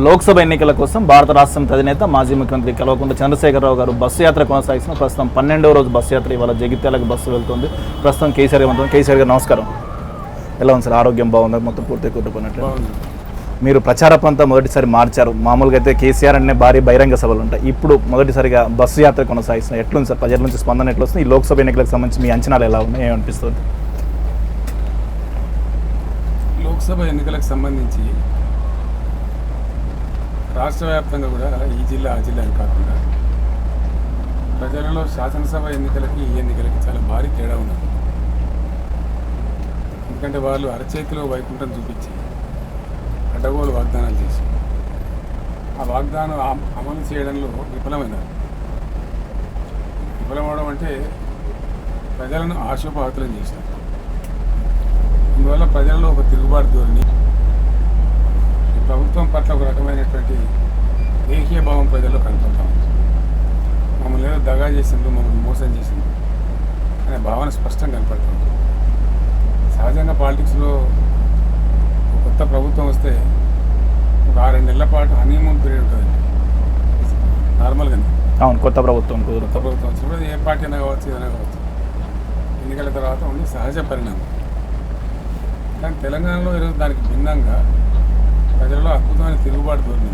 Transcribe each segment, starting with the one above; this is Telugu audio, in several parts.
లోక్సభ ఎన్నికల కోసం భారత రాష్ట్రం అధినేత మాజీ ముఖ్యమంత్రి కల్వకుంట్ల చంద్రశేఖరరావు గారు బస్సు యాత్ర కొనసాగిస్తున్న ప్రస్తుతం 12వ రోజు బస్సు యాత్ర ఇవాళ జగిత్యాలకు బస్సు వెళ్తుంది. ప్రస్తుతం కేసీఆర్ గారు కేసీఆర్ గారు నమస్కారం. ఎలా ఉంది సార్? ఆరోగ్యం బాగుందా? మొత్తం పూర్తి కుట్టుకున్నట్లు. మీరు ప్రచార పంతా మొదటిసారి మార్చారు. మామూలుగా అయితే కేసీఆర్ అనే భారీ బహిరంగ సభలు ఉంటాయి. ఇప్పుడు మొదటిసారిగా బస్సు యాత్ర కొనసాగిస్తున్నారు. ఎట్లుంది సార్? ప్రజల నుంచి స్పందన ఎట్లా వస్తుంది? ఈ లోక్సభ ఎన్నికలకు సంబంధించి మీ అంచనాలు ఎలా ఉన్నాయి? ఏమనిపిస్తుంది? లోక్సభ ఎన్నికలకు సంబంధించి రాష్ట్ర వ్యాప్తంగా కూడా ఈ జిల్లా ఆ జిల్లా కాకుండా ప్రజలలో శాసనసభ ఎన్నికలకి ఈ ఎన్నికలకి చాలా భారీ తేడా ఉన్నది. ఎందుకంటే వాళ్ళు అరచేతిలో వైకుంఠం చూపించి అడ్డగోలు వాగ్దానాలు చేసి ఆ వాగ్దానం అమలు చేయడంలో విఫలమైనారు. విఫలమవడం అంటే ప్రజలను ఆశోపహతులను చేసినారు. అందువల్ల ప్రజల్లో ఒక తిరుగుబాటు ధోరణి, ప్రభుత్వం పట్ల ఒక రకమైనటువంటి ఏకీయ భావం ప్రజల్లో కనపడతా ఉంది. మమ్మల్ని ఏదో దగా చేసిండ్రు, మమ్మల్ని మోసం చేసిండ్రు అనే భావన స్పష్టంగా కనపడుతుంది. సహజంగా పాలిటిక్స్లో ఒక కొత్త ప్రభుత్వం వస్తే ఒక 6 నెలల పాటు హనీమూన్ పీరియడ్ ఉంటుందండి నార్మల్గానే. అవును, కొత్త ప్రభుత్వం వచ్చినప్పుడు ఏ పార్టీ అయినా కావచ్చు, ఏదైనా కావచ్చు, ఎన్నికల తర్వాత ఉండి సహజ పరిణామం. కానీ తెలంగాణలో ఈరోజు దానికి భిన్నంగా ప్రజలలో అద్భుతమైన తిరుగుబాటు ధోరణి.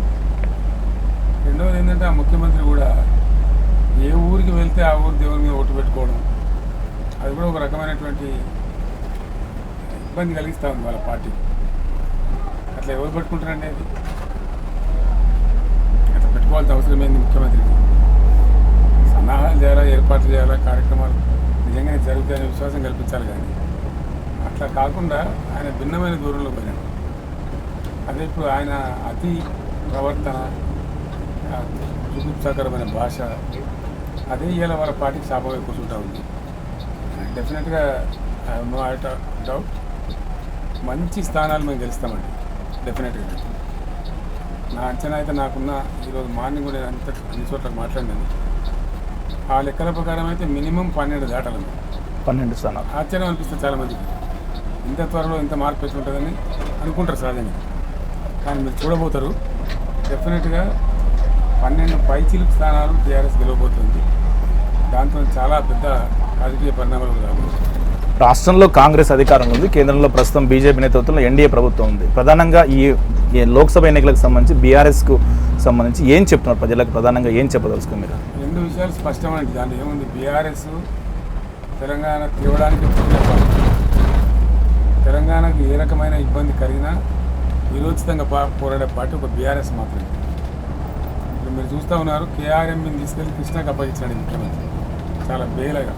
రెండవది ఏంటంటే ఆ ముఖ్యమంత్రి కూడా ఏ ఊరికి వెళ్తే ఆ ఊరు దేవుని మీద ఓటు పెట్టుకోవడం, అది కూడా ఒక రకమైనటువంటి ఇబ్బంది కలిగిస్తూ ఉంది వాళ్ళ పార్టీ. అట్లా ఎవరు పెట్టుకుంటారండి? అది అట్లా పెట్టుకోవాల్సిన అవసరం ఏంది? ముఖ్యమంత్రికి సన్నాహాలు చేయాలా, ఏర్పాట్లు చేయాలా, కార్యక్రమాలు నిజంగానే జరుగుతాయనే విశ్వాసం కల్పించాలి. కానీ అట్లా కాకుండా ఆయన భిన్నమైన దూరంలో పోయినాడు. అదే ఇప్పుడు ఆయన అతి ప్రవర్తన, జుగుప్సాకరమైన భాష, అదే ఇవాళ వాళ్ళ పార్టీకి శాపంగా కూర్చుంటా ఉంది. డెఫినెట్గా నో డౌట్ మంచి స్థానాలు మేము గెలుస్తామండి. డెఫినెట్గా నా అంచనా అయితే నాకున్న ఈరోజు మార్నింగ్ కూడా అన్ని చోట్ల మాట్లాడినాను. ఆ లెక్కల ప్రకారం అయితే మినిమం 12 దాటాలి. 12 స్థానాలు. ఆశ్చర్యం అనిపిస్తుంది చాలామందికి. ఇంత త్వరలో ఇంత మార్పు వచ్చి ఉంటుందని అనుకుంటారు సహజంగా. కానీ మీరు చూడబోతారు, డెఫినెట్గా 12 పైచిలుపు స్థానాలు టీఆర్ఎస్ గెలవబోతుంది. దాంతో చాలా పెద్ద రాజకీయ పరిణామాలు రాబోతుంది. రాష్ట్రంలో కాంగ్రెస్ అధికారంలో ఉంది, కేంద్రంలో ప్రస్తుతం బీజేపీ నేతృత్వంలో ఎన్డీఏ ప్రభుత్వం ఉంది. ప్రధానంగా ఈ లోక్సభ ఎన్నికలకు సంబంధించి బీఆర్ఎస్కు సంబంధించి ఏం చెప్తున్నారు? ప్రజలకు ప్రధానంగా ఏం చెప్పదలుచుకుని మీరు? 2 విషయాలు స్పష్టమైనది. దాంట్లో ఏముంది? బీఆర్ఎస్ తెలంగాణ తీవడానికి తెలంగాణకు ఏ రకమైన ఇబ్బంది కలిగినా విరోచితంగా పోరాడే పార్టీ ఒక బీఆర్ఎస్ మాత్రమే. ఇప్పుడు మీరు చూస్తూ ఉన్నారు, కేఆర్ఎంని తీసుకెళ్ళి కృష్ణాకి అప్పగించాడు ముఖ్యమంత్రి చాలా బేలగా.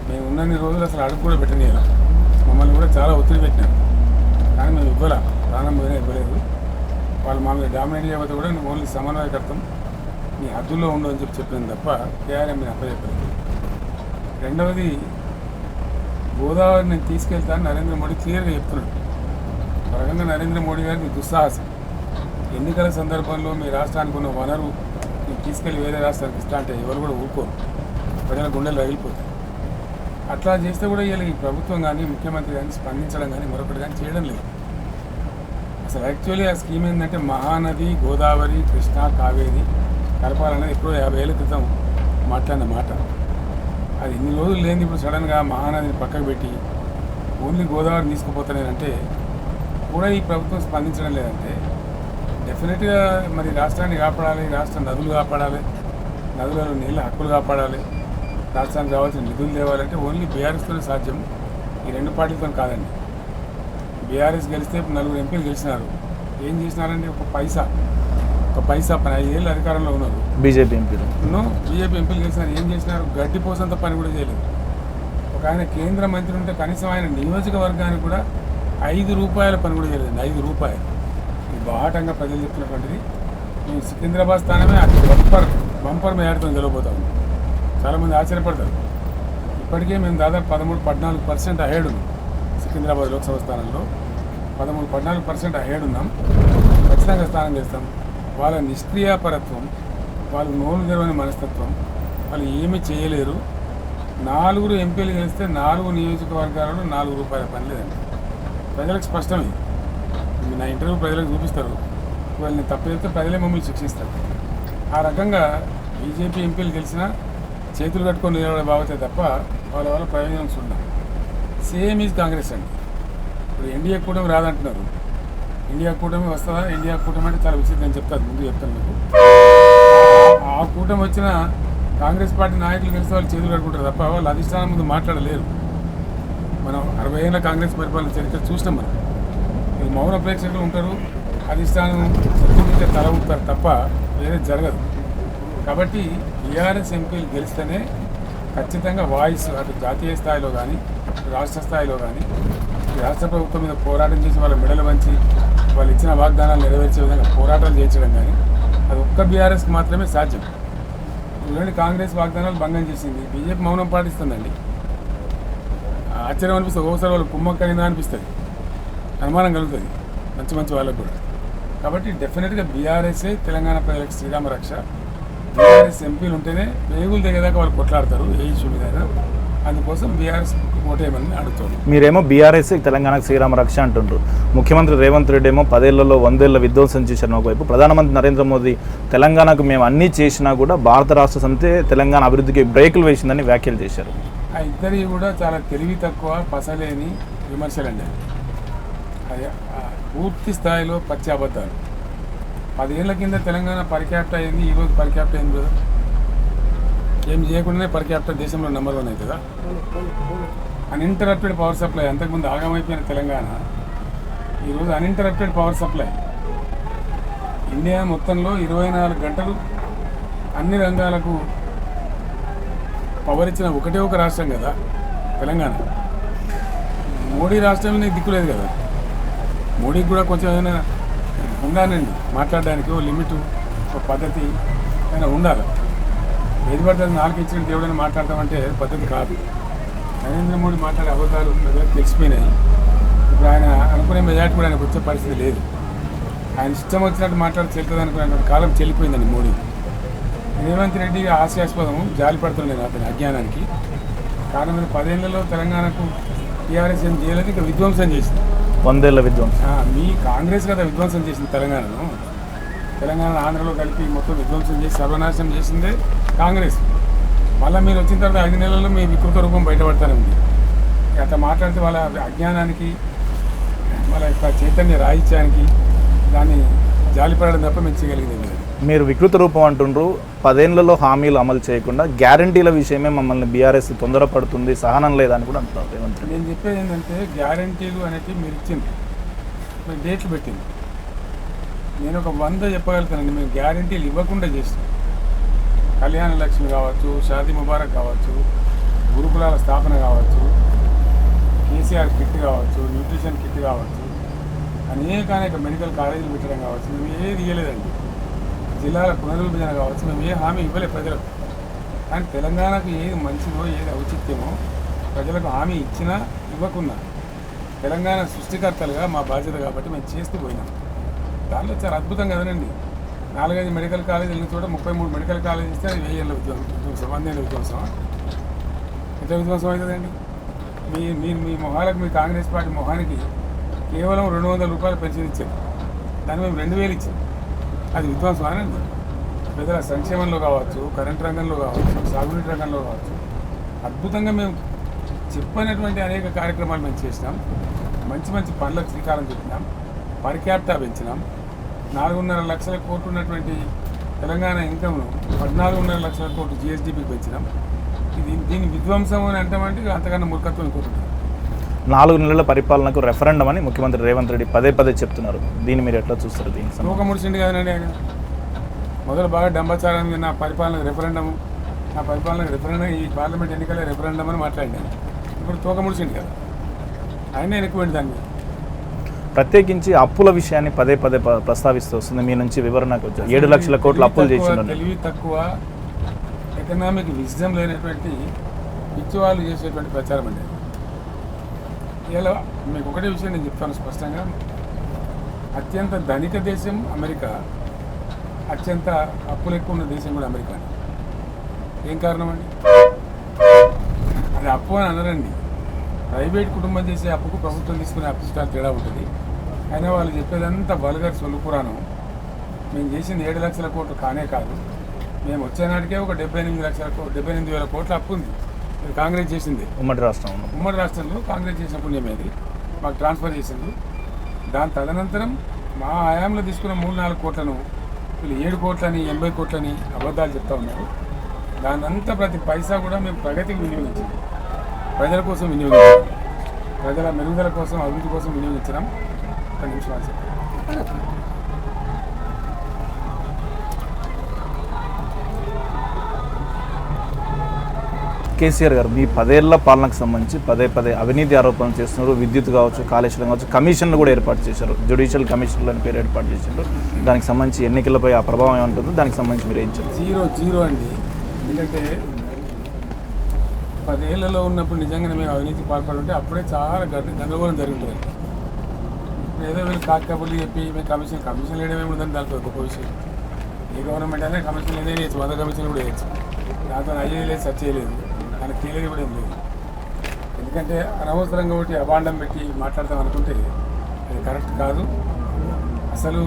మేము ఉన్నన్ని రోజులు అసలు అడుగు కూడా పెట్టనియాల, మమ్మల్ని కూడా చాలా ఒత్తిడి పెట్టినారు. కానీ మేము ఇవ్వలే, ప్రాణం పోయినా ఇవ్వలేదు. వాళ్ళు మా మీద డామినేట్ చేయబోతే కూడా నువ్వు ఓన్లీ సమన్వయకర్తం, నీ హద్దుల్లో ఉండు అని చెప్పింది తప్ప కేఆర్ఎంని అప్పచెప్పలేదు. రెండవది, గోదావరి నేను తీసుకెళ్తాను నరేంద్ర మోడీ క్లియర్గా చెప్తున్నాడు. ఒక రకంగా నరేంద్ర మోడీ గారికి దుస్సాహసం. ఎన్నికల సందర్భంలో మీ రాష్ట్రానికి ఉన్న వనరు నేను తీసుకెళ్ళి వేరే రాష్ట్రానికి ఇస్తా అంటే ఎవరు కూడా ఊరుకోరు, ప్రజల గుండెలు రగిలిపోతాయి. అట్లా చేస్తే కూడా వీళ్ళ ఈ ప్రభుత్వం కానీ ముఖ్యమంత్రి కానీ స్పందించడం కానీ మరొకటి కానీ చేయడం లేదు. అసలు యాక్చువల్లీ ఆ స్కీమ్ ఏంటంటే మహానది, గోదావరి, కృష్ణా, కావేరి కలపాలనేది ఎప్పుడో 50 ఏళ్ల క్రితం మాట్లాడిన మాట. అది ఇన్ని రోజులు లేని ఇప్పుడు సడన్గా మహానదిని పక్కకు పెట్టి ఓన్లీ గోదావరిని తీసుకుపోతానేనంటే కూడా ఈ ప్రభుత్వం స్పందించడం లేదంటే డెఫినెట్గా మరి రాష్ట్రాన్ని కాపాడాలి, రాష్ట్ర నదులు కాపాడాలి, నదులలో నీళ్ళ హక్కులు కాపాడాలి, రాష్ట్రానికి కావాల్సిన నిధులు తేవాలంటే ఓన్లీ బీఆర్ఎస్తోనే సాధ్యం. ఈ 2 పార్టీలతో కాదండి. బీఆర్ఎస్ గెలిస్తే 4 ఎంపీలు గెలిచినారు. ఏం చేసినారంటే ఒక పైసా పని 5 ఏళ్ళు అధికారంలో ఉన్నారు. బీజేపీ ఎంపీలు గెలిచినారు. ఏం చేసినారు? గడ్డి పోసంత పని కూడా చేయలేదు. ఒక ఆయన కేంద్ర మంత్రి ఉంటే కనీసం ఆయన నియోజకవర్గానికి కూడా 5 రూపాయల పని కూడా చేయలేదండి. 5 రూపాయలు. ఇది బాహటంగా ప్రజలు చెప్తున్నటువంటిది. మేము సికింద్రాబాద్ స్థానమే అది బంపర్ మేయర్తో గెలవబోతాము. చాలామంది ఆశ్చర్యపడతారు. ఇప్పటికే మేము దాదాపు 13-14% అహేడ్ ఉన్నాం. సికింద్రాబాద్ లోక్సభ స్థానంలో 13-14% అహేడ్ ఉన్నాం. ఖచ్చితంగా స్థానం చేస్తాం. వాళ్ళ నిష్క్రియాపరత్వం, వాళ్ళు నోరు తెరవని మనస్తత్వం, వాళ్ళు ఏమీ చేయలేరు. 4 ఎంపీలు గెలిస్తే 4 నియోజకవర్గాలలో 4 రూపాయల పని లేదండి. ప్రజలకు స్పష్టమే. నా ఇంటర్వ్యూ ప్రజలకు చూపిస్తారు. ఒకవేళ నేను తప్పు చెప్తే ప్రజలే మమ్మల్ని శిక్షిస్తారు. ఆ రకంగా బీజేపీ ఎంపీలు గెలిచినా చేతులు కట్టుకొని నిలబడే బాబతే తప్ప వాళ్ళ ప్రయోజనం చూడాలి. సేమ్ ఈజ్ కాంగ్రెస్ అండి. ఇప్పుడు ఎన్డీఏ కూటమి రాదంటున్నారు. ఇండియా కూటమి వస్తుందా? ఇండియా కూటమి అంటే చాలా విచిత్రం. నేను చెప్తాను, ముందు చెప్తాను మీకు. ఆ కూటమి వచ్చిన కాంగ్రెస్ పార్టీ నాయకులు గెలిస్తే వాళ్ళు చేతులు కట్టుకుంటారు తప్ప వాళ్ళు అధిష్టానం ముందు మాట్లాడలేరు. మనం 60 ఏళ్ళ కాంగ్రెస్ పరిపాలన చరిత్ర చూసినాం. మనం ఇది మౌన ప్రేక్షకులు ఉంటారు, అధిష్టానం తల ఉంటారు తప్ప వేరే జరగదు. కాబట్టి టీఆర్ఎస్ ఎంపీలు గెలిస్తేనే ఖచ్చితంగా వాయిస్ అటు జాతీయ స్థాయిలో కానీ రాష్ట్ర స్థాయిలో కానీ రాష్ట్ర ప్రభుత్వం మీద పోరాటం చేసి వాళ్ళ మెడలు వంచి వాళ్ళు ఇచ్చిన వాగ్దానాలు నెరవేర్చే విధంగా పోరాటాలు చేయించడం కానీ అది ఒక్క బీఆర్ఎస్కి మాత్రమే సాధ్యం. చూడండి, కాంగ్రెస్ వాగ్దానాలు భంగం చేసింది, బీజేపీ మౌనం పాటిస్తుందండి. ఆశ్చర్యం అనిపిస్తుంది, ఒకసారి వాళ్ళు కుమ్మక్కైందా అనిపిస్తుంది, అనుమానం కలుగుతుంది మంచి మంచి వాళ్ళకు కూడా. కాబట్టి డెఫినెట్గా బీఆర్ఎస్ఏ తెలంగాణ ప్రజలకు శ్రీరామ రక్ష. బీఆర్ఎస్ ఎంపీలు ఉంటేనే వేగులు దిగేదాకా వాళ్ళు కొట్లాడతారు ఏ ఇష్యూ మీద. అందుకోసం బీఆర్ఎస్ ఓటేయమని అడుగుతాడు. మీరేమో బీఆర్ఎస్ తెలంగాణకు శ్రీరామ రక్ష అంటుండ్రు. ముఖ్యమంత్రి రేవంత్ రెడ్డి ఏమో 10 ఏళ్లలో 100 ఏళ్ల విధ్వంసం చేశారు ఒకవైపు. ప్రధానమంత్రి నరేంద్ర మోదీ తెలంగాణకు మేము అన్నీ చేసినా కూడా భారత రాష్ట్ర సమితి తెలంగాణ అభివృద్ధికి బ్రేకులు వేసిందని వ్యాఖ్యలు చేశారు. ఆ ఇద్దరి కూడా చాలా తెలివి తక్కువ పసలేని విమర్శలండి. పూర్తి స్థాయిలో పచ్చి అబద్ధాలు. 10 ఏళ్ల కింద తెలంగాణ పర్ క్యాపిటల్ అయింది, ఈరోజు పర్ క్యాపిటల్ అయింది కదా. ఏం చేయకుండానే పర్ క్యాపిటల్ దేశంలో నెంబర్ 1 అవుతుందా? Uninterrupted power supply. అంతకుముందు ఆగమైపోయిన తెలంగాణ ఈరోజు అన్ఇంటరప్టెడ్ పవర్ సప్లై. ఇండియా మొత్తంలో 24 గంటలు అన్ని రంగాలకు పవర్ ఇచ్చిన ఒకటే ఒక రాష్ట్రం కదా తెలంగాణ. మోడీ రాష్ట్రంలో దిక్కులేదు కదా. మోడీకి కూడా కొంచెం ఏమైనా ఉండాలండి మాట్లాడడానికి, ఓ లిమిట్, ఒక పద్ధతి అయినా ఉండాలి. ఏది పడుతుంది నాలుగు ఇచ్చిన దేవుడని మాట్లాడతామంటే పద్ధతి కాదు. నరేంద్ర మోడీ మాట్లాడే అబద్ధాలు ప్రజలకు తెలిసిపోయినాయి. ఇప్పుడు ఆయన అనుకునే మెజార్టీ కూడా ఆయనకు వచ్చే పరిస్థితి లేదు. ఆయన ఇష్టం వచ్చినట్టు మాట్లాడి చెల్లుతుంది అనుకునే కాలం చెల్లిపోయిందండి మోడీ. రేవంత్ రెడ్డి హాస్యాస్పదము, జాలి పడుతున్నాను అతని అజ్ఞానానికి. కారణం మీరు 10 ఏళ్లలో తెలంగాణకు టీఆర్ఎస్ ఏం చేయలేదు, ఇంకా విధ్వంసం చేసింది. 100 ఏళ్ల విధ్వంసం. మీ కాంగ్రెస్ కదా విధ్వంసం చేసింది తెలంగాణను. తెలంగాణ ఆంధ్రలో కలిపి మొత్తం విధ్వంసం చేసి సర్వనాశనం చేసిందే కాంగ్రెస్. మళ్ళీ మీరు వచ్చిన తర్వాత 5 నెలల్లో మీ వికృత రూపం బయటపడతానే ఉంది. అట్లా మాట్లాడితే వాళ్ళ అజ్ఞానానికి, వాళ్ళ యొక్క చైతన్య రాహిత్యానికి దాన్ని జాలిపడడం తప్ప మేము చేయగలిగింది. మీరు వికృత రూపం అంటుండ్రు. 10 ఏళ్లలో హామీలు అమలు చేయకుండా గ్యారంటీల విషయమే మమ్మల్ని బీఆర్ఎస్ తొందరపడుతుంది, సహనం లేదని కూడా అంటున్నారు రేవంత్ రెడ్డి. నేను చెప్పేది ఏంటంటే గ్యారంటీలు అనేవి మీరు ఇచ్చింది, మీరు డేట్లు పెట్టింది. నేను ఒక 100 చెప్పగలుగుతానండి. మేము గ్యారంటీలు ఇవ్వకుండా చేస్తాం. కళ్యాణ లక్ష్మి కావచ్చు, షాదీ ముబారక్ కావచ్చు, గురుకులాల స్థాపన కావచ్చు, కేసీఆర్ కిట్ కావచ్చు, న్యూట్రిషన్ కిట్ కావచ్చు, అనేక మెడికల్ కాలేజీలు పెట్టడం కావచ్చు, మేము ఏది ఇవ్వలేదండి. జిల్లాల పునర్విభజన కావచ్చు, మేము ఏ హామీ ఇవ్వలేదు ప్రజలకు. కానీ తెలంగాణకు ఏది మంచిదో, ఏది ఔచిత్యమో ప్రజలకు హామీ ఇచ్చినా ఇవ్వకున్నా తెలంగాణ సృష్టికర్తలుగా మా బాధ్యత కాబట్టి మేము చేస్తూ పోయినాం. దానిలో చాలా అద్భుతం కదనండి. 4-5 మెడికల్ కాలేజీల చోట 33 మెడికల్ కాలేజీ ఇస్తే అది 1000 ఏళ్ళ విధ్వంసం, 100 ఏళ్ళ విధ్వంసం. ఎంత విధ్వంసం అవుతుందండి? మీరు మీ మొహాలకు, మీ కాంగ్రెస్ పార్టీ మొహానికి కేవలం 200 రూపాయలు పెన్షన్ ఇచ్చారు. దాన్ని మేము 2000 ఇచ్చాం. అది విధ్వంసం అనండి. ప్రజల సంక్షేమంలో కావచ్చు, కరెంట్ రంగంలో కావచ్చు, సాగునీటి రంగంలో కావచ్చు, అద్భుతంగా మేము చెప్పినటువంటి అనేక కార్యక్రమాలు మేము చేసినాం. మంచి మంచి పనులకు శ్రీకారం చుట్టినాం. Per capital పెంచినాం. 4.5 లక్షల కోట్లు ఉన్నటువంటి తెలంగాణ ఇన్కమ్ను 14.5 లక్షల కోట్లు జిఎస్డిపికి పెంచినాం. దీని విధ్వంసం అని అంటామంటే అంతకన్నా మూర్ఖత్వం ఇంకోటి. 4 నెలల పరిపాలనకు రెఫరెండం అని ముఖ్యమంత్రి రేవంత్ రెడ్డి పదే చెప్తున్నారు. దీన్ని మీరు ఎట్లా చూస్తారు? దీనికి తూకముడిచిండి కదండి ఆయన. మొదలు బాగా డంబాచారానికి నా పరిపాలనకు రెఫరెండము, నా పరిపాలనకు రెఫరెండం, ఈ పార్లమెంట్ ఎన్నికల రెఫరెండం అని మాట్లాడినాను. ఇప్పుడు తూకముడిచిండి కదా, ఆయన ఎక్కువండి దాన్ని. ప్రత్యేకించి అప్పుల విషయాన్ని పదే ప్రస్తావిస్తూ వస్తుంది. మీ నుంచి వివరణకు వచ్చారు. 7 లక్షల కోట్ల అప్పులు చేసిన తెలివి తక్కువ, ఎకనామిక్ విజ్డమ్ లేనటువంటి పిచ్చి వాళ్ళు చేసేటువంటి ప్రచారం అండి. ఇలా మీకు ఒకటే విషయం నేను చెప్తాను స్పష్టంగా. అత్యంత ధనిక దేశం అమెరికా, అత్యంత అప్పులు ఎక్కువ ఉన్న దేశం కూడా అమెరికా. ఏం కారణం అండి? అది అప్పు అని అనరండి. ప్రైవేట్ కుటుంబం చేసే అప్పుకు ప్రభుత్వం తీసుకునే అప్పు స్టార్ తేడా ఉంటుంది. అయినా వాళ్ళు చెప్పేదంతా వల్గర్ సొల్లు పురాణం. మేము చేసింది 7 లక్షల కోట్లు కానే కాదు. మేము వచ్చే నాటికే ఒక 78,000 కోట్ల అప్పు ఉంది. ఇది కాంగ్రెస్ చేసింది. ఉమ్మడి రాష్ట్రంలో కాంగ్రెస్ చేసిన పుణ్యమేది మాకు ట్రాన్స్ఫర్ చేసింది. దాని తదనంతరం మా హయాంలో తీసుకున్న 3-4 కోట్లను వీళ్ళు 7 కోట్లని 80 కోట్లని అబద్ధాలు చెప్తా ఉన్నారు. దానంతా ప్రతి పైసా కూడా మేము ప్రగతికి వినియోగించాం, ప్రజల కోసం వినియోగించాం, ప్రజల మెరుగుదల కోసం అభివృద్ధి కోసం వినియోగించడం. ఒక నిమిషం కేసీఆర్ గారు మీ 10 ఏళ్ల పాలనకు సంబంధించి పదే అవినీతి ఆరోపణలు చేస్తున్నారు. విద్యుత్ కావచ్చు, కాళేశ్వరం కావచ్చు, కమిషన్లు కూడా ఏర్పాటు చేశారు. జ్యుడిషియల్ కమిషన్లు అని పేరు ఏర్పాటు చేశారు. దానికి సంబంధించి ఎన్నికలపై ఆ ప్రభావం ఏముంటుందో దానికి సంబంధించి మీరు ఏం చెప్పారు? జీరో అండి. ఎందుకంటే 10 ఏళ్లలో ఉన్నప్పుడు నిజంగానే మేము అవినీతి పాల్పడుంటే అప్పుడే చాలా గందరగోళం జరుగుతుంది. ఏదో వీళ్ళు కాకబుల్లి చెప్పి మేము కమిషన్ వేయడం ఏముందని దాంట్లో గొప్ప విషయం. ఏ గవర్నమెంట్ అయినా కమిషన్ ఏదైనా వేయచ్చు, 100 కమిషన్లు కూడా వేయచ్చు. దాంతో అయ్యేది లేదు, సచ్ చేయలేదు, దానికి తెలియదు కూడా ఏం లేదు. ఎందుకంటే అనవసరంగా ఒకటి అభాండం పెట్టి మాట్లాడతాం అనుకుంటే అది కరెక్ట్ కాదు. అసలు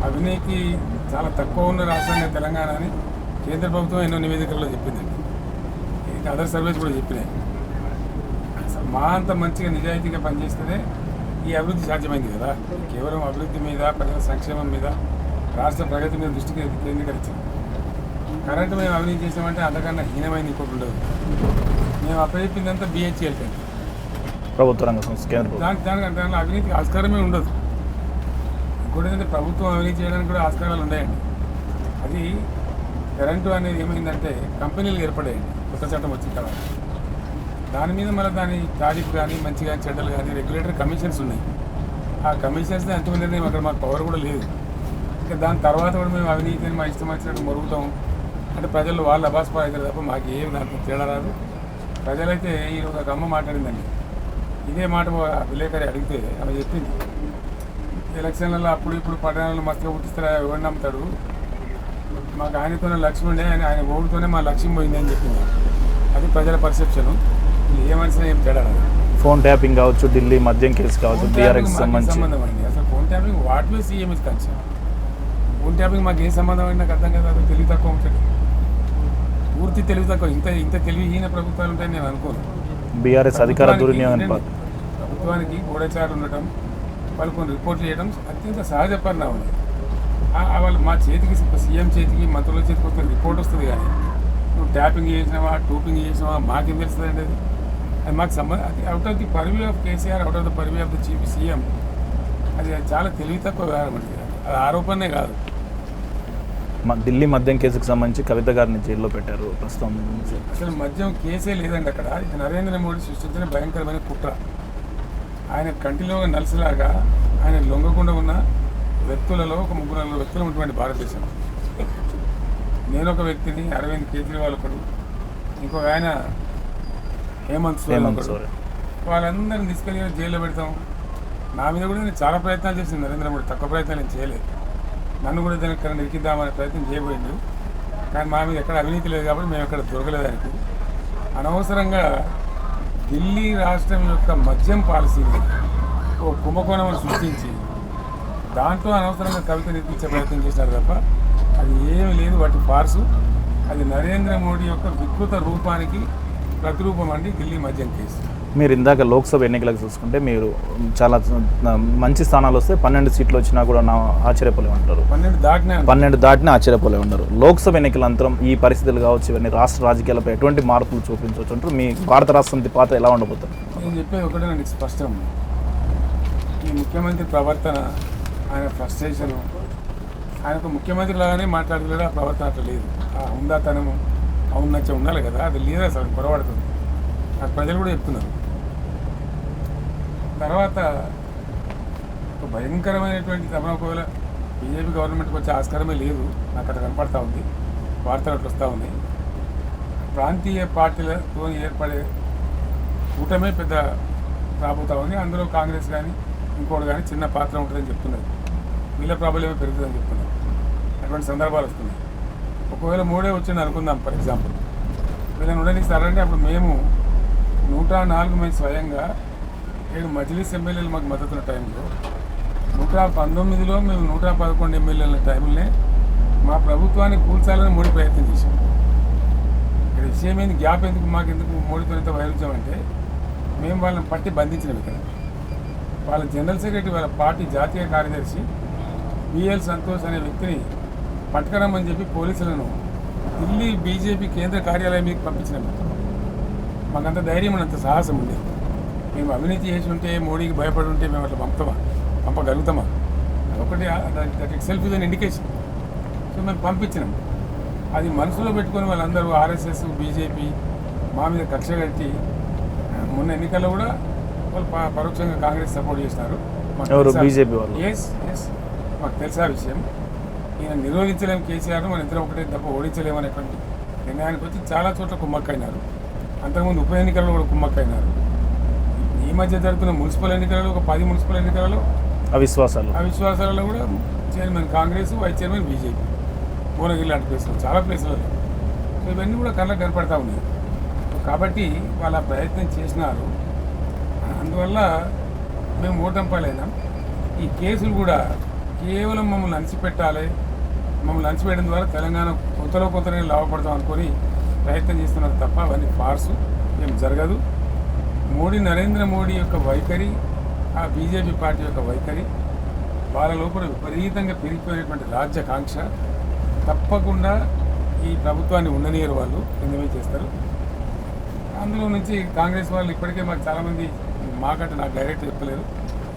అవినీతి చాలా తక్కువ ఉన్న రాష్ట్రంగా తెలంగాణ అని కేంద్ర ప్రభుత్వం ఎన్నో నివేదికల్లో చెప్పిందండి. ఇది అదర్ సర్వీస్ కూడా చెప్పినాయి. అసలు మా అంత మంచిగా నిజాయితీగా పనిచేస్తేనే ఈ అభివృద్ధి సాధ్యమైంది కదా. కేవలం అభివృద్ధి మీద, ప్రజల సంక్షేమం మీద, రాష్ట్ర ప్రగతి మీద దృష్టికి కేంద్రీకరించింది. కరెంటు మేము అవినీతి చేసామంటే అంతకన్నా హీనమైంది ఇంకోటి ఉండదు. మేము అప్పచెప్పిందంతా BHEL ప్రభుత్వ రంగ సంస్థ కేంద్ర దానికంటే అవినీతికి ఆస్కారమే ఉండదు. ఇంకోటి ఏంటంటే ప్రభుత్వం అవినీతి చేయడానికి కూడా ఆస్కారాలు ఉన్నాయండి. అది కరెంటు అనేది ఏమైందంటే కంపెనీలు ఏర్పడాయండి కొత్త చట్టం వచ్చిన తర్వాత. దాని మీద మళ్ళీ దాని తారీఫ్ కానీ మంచి కానీ చెడ్డలు కానీ రెగ్యులేటరీ కమిషన్స్ ఉన్నాయి. ఆ కమిషన్స్ని అంతిమ నిర్ణయం అక్కడ మాకు పవర్ కూడా లేదు. ఇంకా దాని తర్వాత కూడా మేము అవినీతిని మా ఇష్టం వచ్చినట్టు మరుగుతాం అంటే ప్రజలు వాళ్ళు అభాస్పాలు అవుతారు తప్ప మాకు ఏం దాంట్లో తేడా రాదు. ప్రజలైతే ఈరోజు ఒక అమ్మ మాట్లాడిందండి. ఇదే మాట విలేకరి అడిగితే ఆమె చెప్పింది, ఎలక్షన్లలో అప్పుడు ఇప్పుడు పట్టణాలను మస్తుగా పుట్టిస్తారా, ఎవరిని నమ్ముతాడు, మాకు ఆయనతోనే లక్ష్యం ఉండే, ఆయన ఓటుతోనే మా లక్ష్యం పోయింది అని చెప్పింది. అది ప్రజల పర్సెప్షను. ఏమనిసినా ఏం తేడా రాదు. ఫోన్ ట్యాపింగ్ కావచ్చు, ఢిల్లీ మద్యం కేసు కావచ్చు, టీఆర్ఎస్ సంబంధించి సంబంధం అండి. అసలు phone tapping what way CM is concern. Phone tapping మాకు ఏ సంబంధం అండి నాకు అర్థం కదా. అది తెలివి తక్కువ ఉంటుంది, పూర్తి తెలివి తక్కువ. ఇంత తెలివిహీన ప్రభుత్వాలు ఉంటాయని నేను అనుకోను. బీఆర్ఎస్ అధికార దుర్వినియోగం ప్రభుత్వానికి గూఢచారులు ఉండటం, వాళ్ళు కొన్ని రిపోర్ట్లు చేయడం అత్యంత సహజ పరిణామం. వాళ్ళు మా చేతికి సీఎం చేతికి మంత్రుల చేతికి వస్తే రిపోర్ట్ వస్తుంది, కానీ నువ్వు ట్యాపింగ్ చేసినావా టూపింగ్ చేసినావా మాకేం తెలుస్తుంది అండి. అది మాకు సంబంధం. అది out of the purview of KCR, out of the purview of the chief CM. అది చాలా తెలివి తక్కువ వ్యవహారం అండి. అది ఆరోపణనే కాదు. ఢిల్లీ మద్యం కేసుకు సంబంధించి కవిత గారిని జైల్లో పెట్టారు ప్రస్తుతం. అసలు మద్యం కేసే లేదండి అక్కడ. ఇది నరేంద్ర మోడీ సృష్టించిన భయంకరమైన కుట్ర. ఆయన కంటిలో నలుసులాగా ఆయన లొంగకుండా ఉన్న వ్యక్తులలో ఒక 3-4 వ్యక్తులు ఉన్నటువంటి భారతదేశం. నేను ఒక వ్యక్తిని, అరవింద్ కేజ్రీవాల్ ఒకడు, ఇంకొక ఆయన హేమంత్ సోరెన్. వాళ్ళందరినీ తీసుకెళ్ళి జైల్లో పెడతాం. నా మీద కూడా నేను చాలా ప్రయత్నాలు చేసింది నరేంద్ర మోడీ, తక్కువ ప్రయత్నాలు నేను చేయలేదు. నన్ను కూడా దానికి ఇరికిద్దామనే ప్రయత్నం చేయబోయింది. కానీ మా మీద ఎక్కడ అవినీతి లేదు కాబట్టి మేము ఎక్కడ దొరకలేదానికి. అనవసరంగా ఢిల్లీ రాష్ట్రం యొక్క మద్యం పాలసీని ఓ కుంభకోణం సృష్టించి దాంట్లో అనవసరంగా కవిత నిర్మించే ప్రయత్నం చేశారు తప్ప అది ఏమీ లేదు. వాటి ఫార్సు. అది నరేంద్ర మోడీ యొక్క వికృత రూపానికి ప్రతిరూపం అండి ఢిల్లీ మద్యం కేసు. మీరు ఇందాక లోక్సభ ఎన్నికలకు చూసుకుంటే మీరు చాలా మంచి స్థానాలు వస్తే 12 సీట్లు వచ్చినా కూడా నా ఆశ్చర్యపోలే ఉంటారు. 12 దాటినా ఆశ్చర్యపోలే ఉంటారు. లోక్సభ ఎన్నికల అంతరం ఈ పరిస్థితులు కావచ్చు, ఇవన్నీ రాష్ట్ర రాజకీయాలపై ఎటువంటి మార్పులు చూపించవచ్చు అంటారు? మీ భారత రాష్ట్రపతి పాత్ర ఎలా ఉండబోతుంది? నేను చెప్పేది ఒకటేనండి స్పష్టం. ఈ ముఖ్యమంత్రి ప్రవర్తన, ఆయన ఫ్రస్ట్రేషను, ఆయనకు ముఖ్యమంత్రి లాగానే మాట్లాడలేదు. ఆ ప్రవర్తన అట్లా లేదు. ఆ ఉందాతనము ఔన్నత్యం ఉండాలి కదా, అది లేదు. అసలు పొరపడుతుంది. నాకు ప్రజలు కూడా చెప్తున్నారు. తర్వాత ఒక భయంకరమైనటువంటి తమ ఒకవేళ బీజేపీ గవర్నమెంట్కి వచ్చే ఆస్కారమే లేదు నాకు అక్కడ కనపడతా ఉంది. వార్తలు అట్లా వస్తూ ఉన్నాయి. ప్రాంతీయ పార్టీలతో ఏర్పడే కూటమే పెద్ద రాబోతా ఉంది. అందులో కాంగ్రెస్ కానీ ఇంకోటి కానీ చిన్న పాత్ర ఉంటుందని చెప్తున్నారు. వీళ్ళ ప్రాబ్లమే పెరుగుతుందని చెప్తున్నారు. అటువంటి సందర్భాలు వస్తున్నాయి. ఒకవేళ 3 వచ్చింది అనుకుందాం ఫర్ ఎగ్జాంపుల్, వీళ్ళని ఉండనిస్తారంటే అప్పుడు మేము 104 మంది స్వయంగా 7 మజ్లిస్ ఎమ్మెల్యేలు మాకు మద్దతున్న టైంలో 119లో మేము 111 ఎమ్మెల్యేల టైంలోనే మా ప్రభుత్వాన్ని కూల్చాలని మోడీ ప్రయత్నం చేశాం. ఇక్కడ విషయం ఏంది, గ్యాప్ ఎందుకు, మాకెందుకు మోడీతో ఎంత వైరుధ్యం అంటే మేము వాళ్ళని పట్టి బంధించినాం. ఇక్కడ వాళ్ళ జనరల్ సెక్రటరీ, వాళ్ళ పార్టీ జాతీయ కార్యదర్శి బిఎల్ సంతోష్ అనే వ్యక్తిని పట్టుకురమ్మని చెప్పి పోలీసులను ఢిల్లీ బీజేపీ కేంద్ర కార్యాలయం మీకు పంపించినాం. మాకంత ధైర్యం, అంత సాహసం ఉండేది. మేము అవినీతి చేసి ఉంటే, మోడీకి భయపడి ఉంటే మేము అట్లా పంపగలుగుతామా? అదొకటి, that it self is an indication. So మేము పంపించినాం. అది మనసులో పెట్టుకొని వాళ్ళందరూ ఆర్ఎస్ఎస్, బీజేపీ మా మీద కక్ష కట్టి మొన్న ఎన్నికల్లో కూడా వాళ్ళు పరోక్షంగా కాంగ్రెస్ సపోర్ట్ చేసినారు. బీజేపీ వాళ్ళు. ఎస్ మాకు తెలుసా విషయం. ఈయన నిరోధించలేము కేసీఆర్, మన ఇద్దరం ఒకటే తప్ప ఓడించలేము అనేటువంటి నిర్ణయానికి వచ్చి చాలా చోట్ల కుమ్మక్కైనారు. అంతకుముందు ఉప ఎన్నికల్లో కూడా కుమ్మక్కైనారు. ఈ మధ్య జరుగుతున్న మున్సిపల్ ఎన్నికలలో, ఒక 10 మున్సిపల్ ఎన్నికలలో అవిశ్వాసాలలో కూడా chairman Congress, vice chairman BJP, Bhuvanagiri లాంటి ప్లేసులు, చాలా ప్లేసులలో. సో ఇవన్నీ కూడా కళ్ళకు కనపడతా ఉన్నాయి. కాబట్టి వాళ్ళ ప్రయత్నం చేసినారు. అందువల్ల మేము ఓటంపాలైనాం. ఈ కేసులు కూడా కేవలం మమ్మల్ని అణిచిపెట్టాలి, మమ్మల్ని అణిచిపెట్టడం ద్వారా తెలంగాణ కొంతనే లాభపడతాం అనుకొని ప్రయత్నం చేస్తున్నారు తప్ప అవన్నీ ఫార్సు, ఏం జరగదు. నరేంద్ర మోడీ యొక్క వైఖరి, ఆ బీజేపీ పార్టీ యొక్క వైఖరి, వాళ్ళ లోపల విపరీతంగా పెరిగిపోయినటువంటి రాజ్యాకాంక్ష తప్పకుండా ఈ ప్రభుత్వాన్ని ఉండనీయరు. వాళ్ళు ఎందుమే చేస్తారు. అందులో నుంచి కాంగ్రెస్ వాళ్ళు ఇప్పటికే మాకు చాలామంది, మాకంటే నాకు డైరెక్ట్ చెప్పలేరు,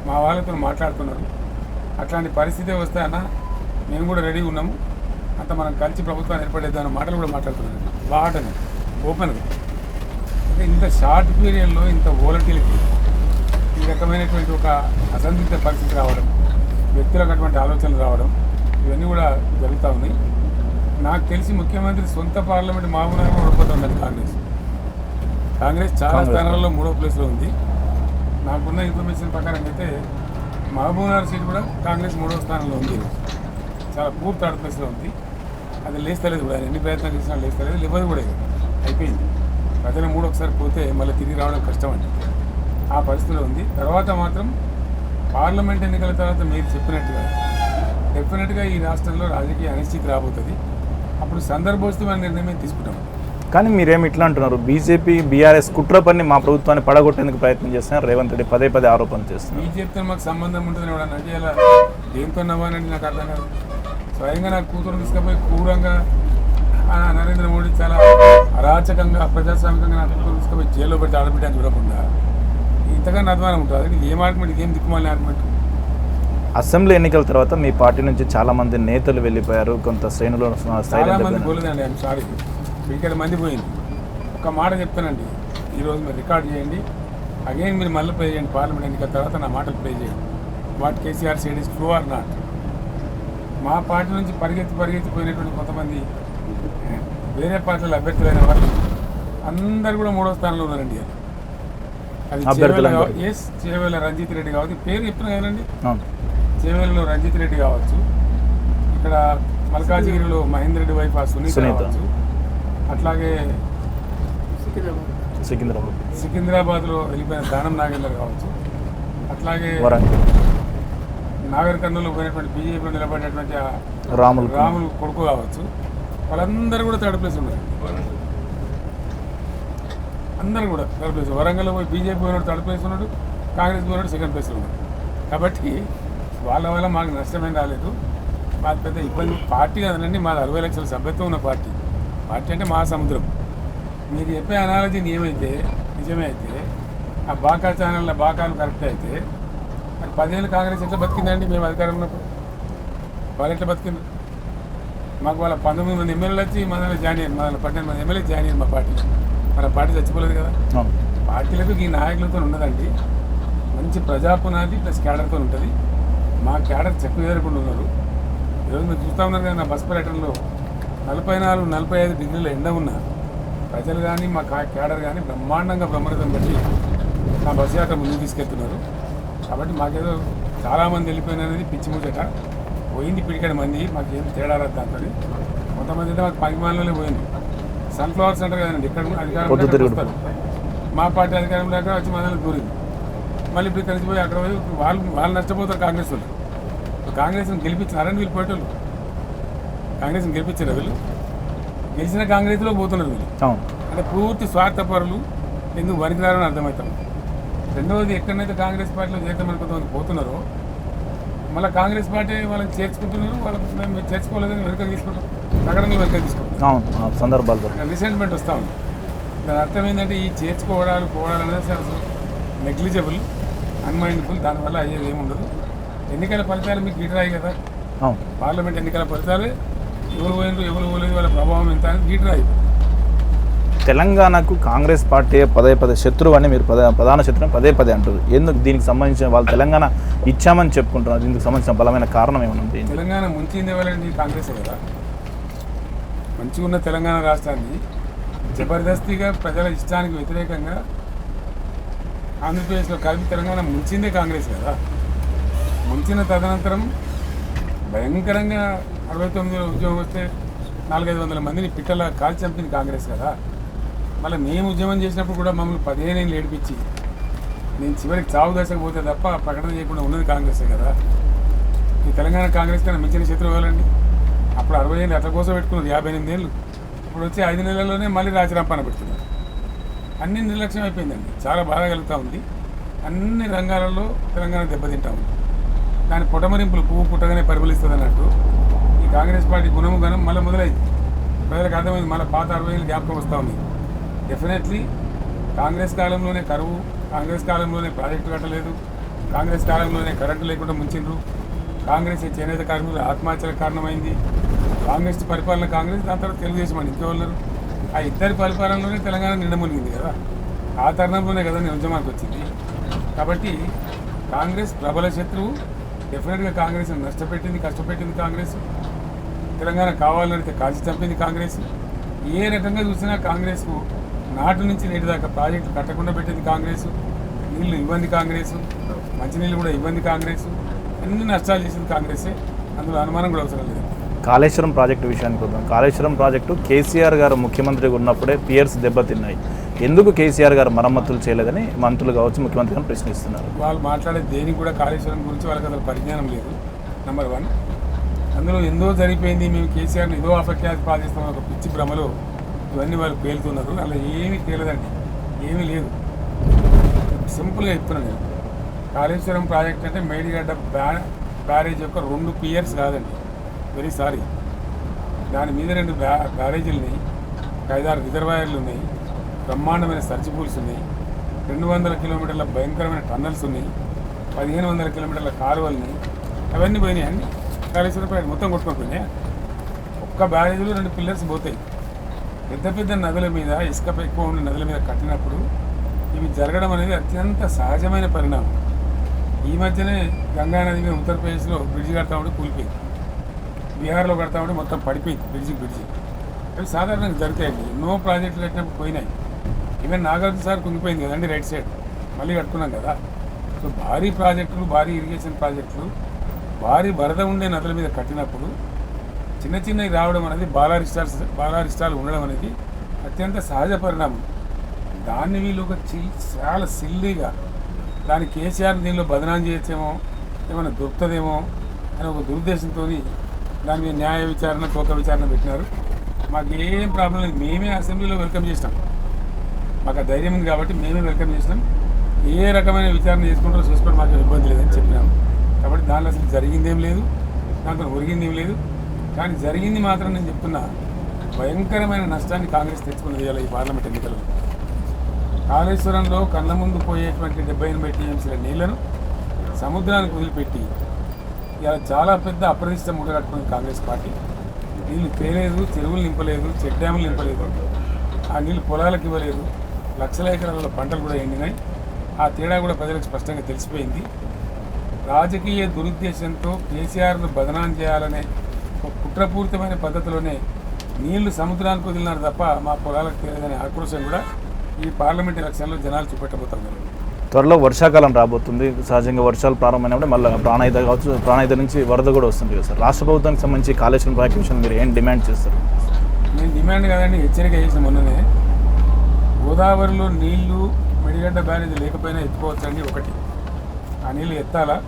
మా వాళ్ళతో మాట్లాడుతున్నారు. అట్లాంటి పరిస్థితి వస్తే అన్న మేము కూడా రెడీ ఉన్నాము, అంత మనం కలిసి ప్రభుత్వాన్ని ఏర్పడేద్దామన్న మాటలు కూడా మాట్లాడుతున్నారు. బాటని ఓపెన్గా. అంటే ఇంత షార్ట్ పీరియడ్లో ఇంత వోలటిలిటీ, ఈ రకమైనటువంటి ఒక అసందిగ్ధ పరిస్థితి రావడం, వ్యక్తులకు అటువంటి ఆలోచనలు రావడం, ఇవన్నీ కూడా జరుగుతూ ఉన్నాయి. నాకు తెలిసి ముఖ్యమంత్రి సొంత పార్లమెంట్ మహబూబ్నగర్ ఓడిపోతుంది. కాంగ్రెస్ చాలా స్థానాల్లో 3వ ప్లేస్లో ఉంది. నాకున్న ఇన్ఫర్మేషన్ ప్రకారం అయితే మహబూబ్నగర్ సీట్ కూడా కాంగ్రెస్ 3వ స్థానంలో ఉంది. చాలా పూర్తి 3rd ప్లేస్లో ఉంది. అది లేస్తలేదు కూడా, ఎన్ని ప్రయత్నాలు చేసినా లేస్తలేదు, లేవదు కూడా. అయిపోయింది. ప్రజల 3 ఒకసారి పోతే మళ్ళీ తిరిగి రావడం కష్టం అండి. ఆ పరిస్థితిలో ఉంది. తర్వాత మాత్రం పార్లమెంట్ ఎన్నికల తర్వాత మీరు చెప్పినట్టుగా డెఫినెట్గా ఈ రాష్ట్రంలో రాజకీయ అనిశ్చితి రాబోతుంది. అప్పుడు సందర్భోచితమైన నిర్ణయం తీసుకుంటాం. కానీ మీరేమి ఇట్లా అంటున్నారు, బీజేపీ బీఆర్ఎస్ కుట్ర పని మా ప్రభుత్వాన్ని పడగొట్టేందుకు ప్రయత్నం చేస్తున్నారు, రేవంత్ రెడ్డి పదే ఆరోపణలు చేస్తున్నారు. బీజేపీతో మాకు సంబంధం ఉంటుంది అంటే ఇలా దేంతో నవ్వానండి నాకు అర్థం కాదు. స్వయంగా నాకు కూతురు తీసుకుపోయి క్రూరంగా నరేంద్ర మోడీ చాలా అరాచకంగా, అప్రజాస్వామికంగా నా కూతురు తీసుకుపోయి జైల్లో పెట్టి ఆడబిడ్డని చూడకుండా ఇంతగా అధ్వానం ఉంటుంది. అది ఏం ఆర్గ్యుమెంట్, ఇదేం దిక్కుమాలిన ఆర్గ్యుమెంట్. అసెంబ్లీ ఎన్నికల తర్వాత మీ పార్టీ నుంచి చాలా మంది నేతలు వెళ్ళిపోయారు, కొంత శ్రేణులు చాలా మంది పోలేదండి. ఐఎమ్ సారీ, ఇక్కడ మంది పోయింది. ఒక మాట చెప్తానండి, ఈరోజు మీరు రికార్డ్ చేయండి, అగైన్ మీరు మళ్ళీ ప్లే చేయండి. పార్లమెంట్ ఎన్నికల తర్వాత నా మాటలు ప్లే చేయండి. What KCR side is true or not. మా పార్టీ నుంచి పరిగెత్తిపోయినటువంటి కొంతమంది వేరే పార్టీల అభ్యర్థులైన వాళ్ళు అందరు కూడా 3వ స్థానంలో ఉన్నారండి. అది చేవేల రంజిత్ రెడ్డి కావచ్చు, పేరు చెప్తున్నా కదండి, చేవేలలో రంజిత్ రెడ్డి కావచ్చు, ఇక్కడ మల్కాజిగిరిలో మహేందర్ రెడ్డి వైఫ్ సునీత కావచ్చు, అట్లాగే సికింద్రాబాద్లో వెళ్ళిపోయిన దానం నాగేందర్ కావచ్చు, అట్లాగే నాగర్ కర్నూలులో పోయినటువంటి బీజేపీలో నిలబడినటువంటి రాములు కొడుకు కావచ్చు. వాళ్ళందరూ కూడా 3rd ప్లేస్ ఉన్నారు. అందరూ కూడా 3rd ప్లేస్. వరంగల్లో పోయి బీజేపీ పోయినాడు 3rd ప్లేస్ ఉన్నాడు, కాంగ్రెస్ పోయినాడు 2nd ప్లేస్లో ఉన్నాడు. కాబట్టి వాళ్ళ వల్ల మాకు నష్టమేం రాలేదు. మాకు పెద్ద ఇబ్బంది పార్టీ కదండి, మాది 60 లక్షల సభ్యత్వం ఉన్న పార్టీ. పార్టీ అంటే మహాసముద్రం. మీరు చెప్పే అనాలజీ నిజమే అయితే, ఆ బాకా ఛానళ్ళ బాకాలు కరెక్ట్ అయితే, మరి 10 ఏళ్ళు కాంగ్రెస్ ఎట్లా బతికిందండి? మేము అధికారం ఉన్నప్పుడు వాళ్ళు ఎట్లా బతికింది? మాకు వాళ్ళ 19 మంది ఎమ్మెల్యేలు వచ్చి మనల్ని జాయిన్ అయ్యారు, మన 18 మంది ఎమ్మెల్యే జాయిన్ అయ్యారు మా పార్టీలో. మన పార్టీ చచ్చిపోలేదు కదా. పార్టీలకు ఈ నాయకులతో ఉండదండి. మంచి ప్రజాపునాది ప్లస్ క్యాడర్తో ఉంటుంది. మా క్యాడర్ చెక్కు ఎదురకుండా ఉన్నారు. ఈరోజు మీరు చూస్తూ ఉన్నారు కదా, నా బస్ పర్యటనలో 44-45 డిగ్రీల ఎండ ఉన్న ప్రజలు కానీ మా క్యాడర్ కానీ బ్రహ్మాండంగా బ్రహ్మరథం బట్టి నా బస్సు యాత్ర ముందుకు తీసుకెళ్తున్నారు. కాబట్టి మాకేదో చాలామంది వెళ్ళిపోయినది పిచ్చి ముచ్చట. పోయింది పిడికడ మంది, మాకేం తేడా రాదు దాంతో. కొంతమంది అయితే మాకు పనిమాలలో పోయింది. సన్ఫ్లవర్స్ అంటారు కదండి, ఇక్కడ అధికారం వస్తారు. మా పార్టీ అధికారం లేక వచ్చి మనల్ని దూరింది. మళ్ళీ ఇప్పుడు కలిసిపోయి అక్కడ పోయి వాళ్ళు నష్టపోతారు కాంగ్రెస్ వాళ్ళు. కాంగ్రెస్ని గెలిపించినారని వీళ్ళు పోయేటోళ్ళు. కాంగ్రెస్ని గెలిపించారు వీళ్ళు, గెలిచిన కాంగ్రెస్లో పోతున్నారు వీళ్ళు. అవును. అంటే పూర్తి స్వార్థపరులు, ఎందుకు వనికినారని అర్థమవుతాం. రెండవది, ఎక్కడైతే కాంగ్రెస్ పార్టీలో చేద్దామని కొంతమంది పోతున్నారో మళ్ళీ కాంగ్రెస్ పార్టీ వాళ్ళని చేర్చుకుంటున్నారు, వాళ్ళకి మేము చేర్చుకోలేదని వెనుక తీసుకుంటాం, ప్రకటనలు వెనుక తీసుకుంటాం. అవును, సందర్భాలు రిసెంట్మెంట్ వస్తూ ఉంది. దాని అర్థం ఏంటంటే ఈ చేర్చుకోవడాలు పోవడాలు అనేది అసలు నెగ్లిజిబుల్, అన్మైండ్ఫుల్. దానివల్ల అయ్యేది ఏముండదు. ఎన్నికల ఫలితాలు మీకు గీటరాయి కదా, అవును. పార్లమెంట్ ఎన్నికల ఫలితాలు ఎవరు పోయినారు ఎవరు పోలేదు వాళ్ళ ప్రభావం ఎంత అని గీటరాయి. తెలంగాణకు కాంగ్రెస్ పార్టీ పదే శత్రువు అని మీరు ప్రధాన శత్రువు పదే అంటారు. ఎందుకు దీనికి సంబంధించిన వాళ్ళు తెలంగాణ ఇచ్చామని చెప్పుకుంటున్నారు? దీనికి సంబంధించిన బలమైన కారణం ఏమైనా ఉంది? తెలంగాణ ముంచింది ఎవరండి? కాంగ్రెస్ కదా. మంచిగా ఉన్న తెలంగాణ రాష్ట్రాన్ని జబర్దస్తిగా ప్రజల ఇష్టానికి వ్యతిరేకంగా ఆంధ్రప్రదేశ్లో కలిపి తెలంగాణ ముంచిందే కాంగ్రెస్ కదా. ముంచిన తదనంతరం భయంకరంగా 69లో ఉద్యమం వస్తే 400-500 మందిని పిట్టల కాల్చి చంపింది కాంగ్రెస్ కదా. మళ్ళీ మేము ఉద్యమం చేసినప్పుడు కూడా మమ్మల్ని 15 ఏళ్ళు ఏడిపించి నేను చివరికి చావు దశకు పోతే తప్ప ప్రకటన చేయకుండా ఉన్నది కాంగ్రెసే కదా. ఈ తెలంగాణ కాంగ్రెస్ కన్నా మించిన శత్రువు ఇవ్వాలండి. అప్పుడు 60 ఏళ్ళు అట్ల కోసం పెట్టుకున్నారు, 58 ఏళ్ళు. ఇప్పుడు వచ్చి 5 నెలల్లోనే మళ్ళీ రాజరాంపాన పెడుతున్నారు. అన్ని నిర్లక్ష్యం అయిపోయిందండి. చాలా బాగా కలుగుతూ ఉంది. అన్ని రంగాలలో తెలంగాణ దెబ్బతింటా ఉంది. దాని పుటమరింపులు పువ్వు పుట్టగానే పరిమళిస్తుంది అన్నట్టు ఈ కాంగ్రెస్ పార్టీ గుణము గణం మళ్ళీ మొదలైంది. ప్రజలకు అర్థమైంది, మళ్ళీ పాత 60 ఏళ్ళు జ్ఞాపకం వస్తూ ఉంది. డెఫినెట్లీ కాంగ్రెస్ కాలంలోనే కరువు, కాంగ్రెస్ కాలంలోనే ప్రాజెక్టు కట్టలేదు, కాంగ్రెస్ కాలంలోనే కరెంటు లేకుండా ముంచిండ్రు, కాంగ్రెస్ చేనేత కార్మికులు ఆత్మహత్యలకు కారణమైంది. కాంగ్రెస్ పరిపాలన కాంగ్రెస్, దాని తర్వాత తెలుగుదేశం అని ఇంకెవరు. ఆ ఇద్దరి పరిపాలనలోనే తెలంగాణ నిండమునిగింది కదా. ఆ తరుణంలోనే కదా నేను ఉద్యమానికి వచ్చింది. కాబట్టి కాంగ్రెస్ ప్రబల శత్రువు. డెఫినెట్గా కాంగ్రెస్ నష్టపెట్టింది, కష్టపెట్టింది కాంగ్రెస్. తెలంగాణ కావాలంటే కాల్చి చంపింది కాంగ్రెస్. ఏ రకంగా చూసినా కాంగ్రెస్కు నాటు నుంచి నేటి దాకా ప్రాజెక్టు కట్టకుండా పెట్టింది కాంగ్రెస్. నీళ్లు ఇవ్వండి కాంగ్రెస్, మంచినీళ్ళు కూడా ఇవ్వండి కాంగ్రెస్. అన్ని నష్టాలు చేసింది కాంగ్రెసే, అందులో అనుమానం కూడా అవసరం లేదు. కాళేశ్వరం ప్రాజెక్టు విషయానికి వద్దాం. కాళేశ్వరం ప్రాజెక్టు కేసీఆర్ గారు ముఖ్యమంత్రిగా ఉన్నప్పుడే పియర్స్ దెబ్బతిన్నాయి. ఎందుకు కేసీఆర్ గారు మరమ్మతులు చేయలేదని మంత్రులు కావచ్చు ముఖ్యమంత్రి గారు ప్రశ్నిస్తున్నారు. వాళ్ళు మాట్లాడే దేనికి కూడా కాళేశ్వరం గురించి వాళ్ళకి అసలు పరిజ్ఞానం లేదు. నెంబర్ 1. అందులో ఎందో జరిగిపోయింది, మేము కేసీఆర్ని ఏదో అపఖ్యాతి పాటిస్తామని ఒక పిచ్చి భ్రమలో ఇవన్నీ వాళ్ళు పేలుతున్నారు. అలా ఏమీ తేలదండి, ఏమీ లేదు. సింపుల్గా చెప్తున్నాను నేను. కాళేశ్వరం ప్రాజెక్ట్ అంటే మేడిగడ్డ బ్యారేజ్ యొక్క 2 పియర్స్ కాదండి. Very sorry. దాని మీద 2 బ్యారేజీలు ఉన్నాయి, 5-6 రిజర్వాయర్లు ఉన్నాయి, బ్రహ్మాండమైన సర్చ్ పూల్స్ ఉన్నాయి, 200 కిలోమీటర్ల భయంకరమైన టన్నల్స్ ఉన్నాయి, 1500 కిలోమీటర్ల కాలువలు ఉన్నాయి. అవన్నీ పోయినాయి అండి. కాళేశ్వరం ప్రాజెక్ట్ మొత్తం కొట్టుకొని పోయినాయి. ఒక్క బ్యారేజీలో 2 పిల్లర్స్ పోతాయి. పెద్ద పెద్ద నదుల మీద, ఇసుక ఎక్కువ ఉన్న నదుల మీద కట్టినప్పుడు ఇవి జరగడం అనేది అత్యంత సహజమైన పరిణామం. ఈ మధ్యనే గంగా నది మీద ఉత్తరప్రదేశ్లో బ్రిడ్జి కడతా ఉంటే కూలిపోయింది, బీహార్లో కడతా ఉంటే మొత్తం పడిపోయింది బ్రిడ్జి. అవి సాధారణంగా జరుగుతాయండి. ఎన్నో ప్రాజెక్టులు కట్టినప్పుడు పోయినాయి. ఈవెన్ నాగార్జున సార్ కుంగిపోయింది కదండి రైట్ సైడ్, మళ్ళీ కట్టుకున్నాం కదా. సో భారీ ప్రాజెక్టులు, భారీ ఇరిగేషన్ ప్రాజెక్టులు భారీ వరద ఉండే నదుల మీద కట్టినప్పుడు చిన్న చిన్నవి రావడం అనేది బాలారిష్టాలు ఉండడం అనేది అత్యంత సహజ పరిణామం. దాన్ని వీళ్ళు ఒక చాలా సిల్లీగా దాని కేసీఆర్ దీనిలో బదనాం చేయొచ్చేమో, ఏమైనా దొరుకుతుందేమో అని ఒక దురుద్దేశంతో దాని మీద న్యాయ విచారణ, తోక విచారణ పెట్టినారు. మాకు ఏం ప్రాబ్లం లేదు. మేమే అసెంబ్లీలో వెల్కమ్ చేసినాం. మాకు ఆ ధైర్యం ఉంది కాబట్టి మేమే వెల్కమ్ చేసినాం. ఏ రకమైన విచారణ చేసుకుంటారో చూసుకోవడం మాకు ఇబ్బంది లేదని చెప్పినాము. కాబట్టి దానిలో అసలు జరిగిందేం లేదు, దాంట్లో ఒరిగిందేం లేదు. కానీ జరిగింది మాత్రం నేను చెప్తున్నా, భయంకరమైన నష్టాన్ని కాంగ్రెస్ తెచ్చుకుని వేయాలి ఈ పార్లమెంట్ ఎన్నికల్లో. కాళేశ్వరంలో కళ్ళ ముందు పోయేటువంటి 70-80 టీఎంసీల నీళ్లను సముద్రానికి వదిలిపెట్టి ఇలా చాలా పెద్ద అప్రదిష్ట మూట కట్టుకుని కాంగ్రెస్ పార్టీ నీళ్ళు తేలేదు, చెరువులు నింపలేదు, చెక్ డ్యాములు నింపలేదు, ఆ నీళ్ళు పొలాలకు ఇవ్వలేదు, లక్షల ఎకరాల పంటలు కూడా ఎండినాయి. ఆ తేడా కూడా ప్రజలకు స్పష్టంగా తెలిసిపోయింది. రాజకీయ దురుద్దేశంతో కేసీఆర్ను బదనాం చేయాలనే ఒక కుట్రపూరితమైన పద్ధతిలోనే నీళ్లు సముద్రానికి వదిలినారు తప్ప మా పొలాలకు తేలేదనే ఆక్రోశం కూడా ఈ పార్లమెంట్ ఎలక్షన్లో జనాలు చూపెట్టబోతున్నారు. త్వరలో వర్షాకాలం రాబోతుంది. సహజంగా వర్షాలు ప్రారంభమైనప్పుడు మళ్ళీ ప్రాణాయిత కావచ్చు, ప్రాణాయిత నుంచి వరద కూడా వస్తుంది కదా సార్. రాష్ట్ర ప్రభుత్వానికి సంబంధించి కాళేశ్వరం ప్రాజెక్టు విషయం మీరు ఏం డిమాండ్ చేస్తారు? నేను డిమాండ్ కాదండి, హెచ్చరిక చేసిన మొన్ననే. గోదావరిలో నీళ్లు మెడిగడ్డ బ్యారేజ్ లేకపోయినా ఎత్తుకోవచ్చండి. ఒకటి, ఆ నీళ్ళు ఎత్తాలా.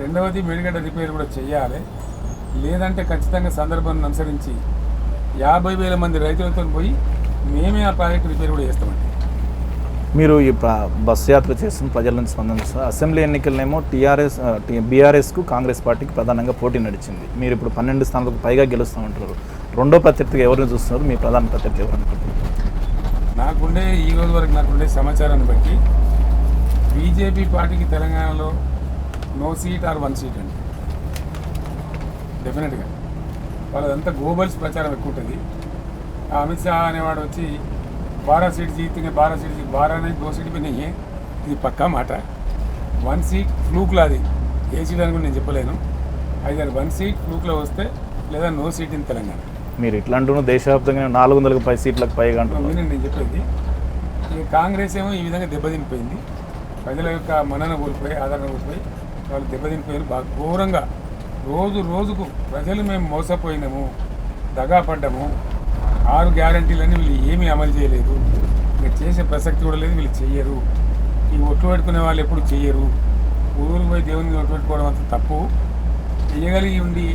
రెండవది మేడిగడ్డ రిపేర్ కూడా చేయాలి. లేదంటే ఖచ్చితంగా సందర్భాన్ని అనుసరించి 50,000 మంది రైతులతో పోయి మేమే ఆ ప్రాజెక్ట్ రిపేర్ కూడా చేస్తామండి. మీరు ఈ బస్సు యాత్ర చేస్తున్న ప్రజల నుంచి స్పందిస్తారు. అసెంబ్లీ ఎన్నికలనేమో బీఆర్ఎస్కు కాంగ్రెస్ పార్టీకి ప్రధానంగా పోటీ నడిచింది. మీరు ఇప్పుడు 12 స్థానాలకు పైగా గెలుస్తామంటారు. రెండో ప్రత్యర్థిగా ఎవరిని చూస్తున్నారు? మీ ప్రధాన ప్రత్యర్థి ఎవరు అనుకుంటున్నారు? నాకుండే ఈ రోజు వరకు నాకుండే సమాచారాన్ని బట్టి బీజేపీ పార్టీకి తెలంగాణలో నో సీట్ ఆర్ 1 సీట్ అండి. డెఫినెట్గా వాళ్ళదంతా గోబల్స్ ప్రచారం ఎక్కువ ఉంటుంది. అమిత్ షా అనేవాడు వచ్చి 12 सीट जीतेंगे 12 सीट 12 नहीं 2 सीट भी नहीं है. ఇది పక్కా మాట. 1 సీట్ ఫ్లూక్లో, అది ఏ సీట్ అని కూడా నేను చెప్పలేను. అయితే 1 సీట్ ఫ్లూక్లో వస్తే లేదా నో సీట్ ఇన్ తెలంగాణ. మీరు ఇట్లా అంటున్నారు దేశవ్యాప్తంగా 400 సీట్లకు పైగా అంటున్నారు. నేను చెప్పేది ఇక కాంగ్రెస్ ఏమో ఈ విధంగా దెబ్బతినిపోయింది. ప్రజల యొక్క మన్నన కోల్పోయి ఆదరణ కోల్పోయి వాళ్ళు దెబ్బతినిపోయారు బాగా ఘోరంగా. రోజు రోజుకు ప్రజలు మేము మోసపోయినాము, దగా పడ్డాము, 6 గ్యారంటీలని వీళ్ళు ఏమీ అమలు చేయలేదు, ఇంకా చేసే ప్రసక్తి కూడా లేదు, వీళ్ళు చెయ్యరు. ఈ ఒట్లు పెట్టుకునే వాళ్ళు ఎప్పుడు చెయ్యరు. ఊరికి పోయి దేవుని ఒట్లు పెట్టుకోవడం అంత తప్పు. వేయగలిగి ఉండి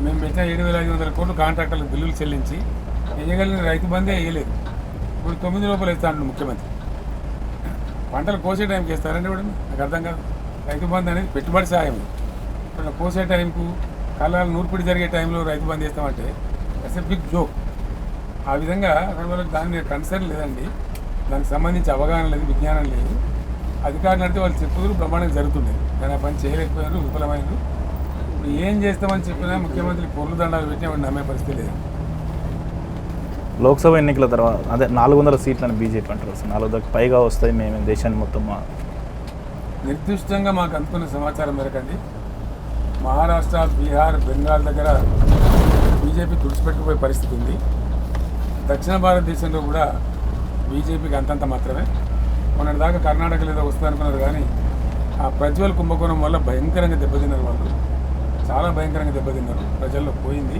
మేము పెట్టిన 7,500 కోట్లు కాంట్రాక్టర్లకు బిల్లులు చెల్లించి వేయగలిగిన రైతు బందే వేయలేదు. ఇప్పుడు 9 రూపాయలు ఇస్తాను ముఖ్యమంత్రి. పంటలు కోసే టైంకి వేస్తారంటే కూడా నాకు అర్థం కాదు. రైతు బంధు అనేది పెట్టుబడి సాయం. ఇప్పుడు కోసే టైంకు కళ్ళాలు నూర్పిడి జరిగే టైంలో Rythu Bandhu వేస్తామంటే that's a big joke. ఆ విధంగా అక్కడ వాళ్ళకి దాని మీద కన్సర్న్ లేదండి. దానికి సంబంధించి అవగాహన లేదు, విజ్ఞానం లేదు. అధికారులు అంటే వాళ్ళు చెప్పులు బ్రహ్మాండంగా జరుగుతుండేది, కానీ ఆ పని చేయలేకపోయారు, విఫలమైనరు. ఇప్పుడు ఏం చేస్తామని చెప్పినా ముఖ్యమంత్రి పొర్లు దండాలు పెట్టినా వాడు నమ్మే పరిస్థితి లేదు. లోక్సభ ఎన్నికల తర్వాత అదే 400 సీట్లని బీజేపీ అంటారు. 400కి పైగా వస్తాయి, మేము దేశాన్ని మొత్తం నిర్దిష్టంగా మాకు అందుకున్న సమాచారం మేరకండి మహారాష్ట్ర, బీహార్, బెంగాల్ దగ్గర బీజేపీ తుడిచిపెట్టుకుపోయే పరిస్థితి ఉంది. దక్షిణ భారతదేశంలో కూడా బీజేపీకి అంతంత మాత్రమే. మొన్నటిదాకా కర్ణాటకలో ఏదో వస్తుందనుకున్నారు, కానీ ఆ ప్రజ్వల్ కుంభకోణం వల్ల భయంకరంగా దెబ్బతిన్నారు. వాళ్ళు చాలా భయంకరంగా దెబ్బతిన్నారు, ప్రజల్లో పోయింది.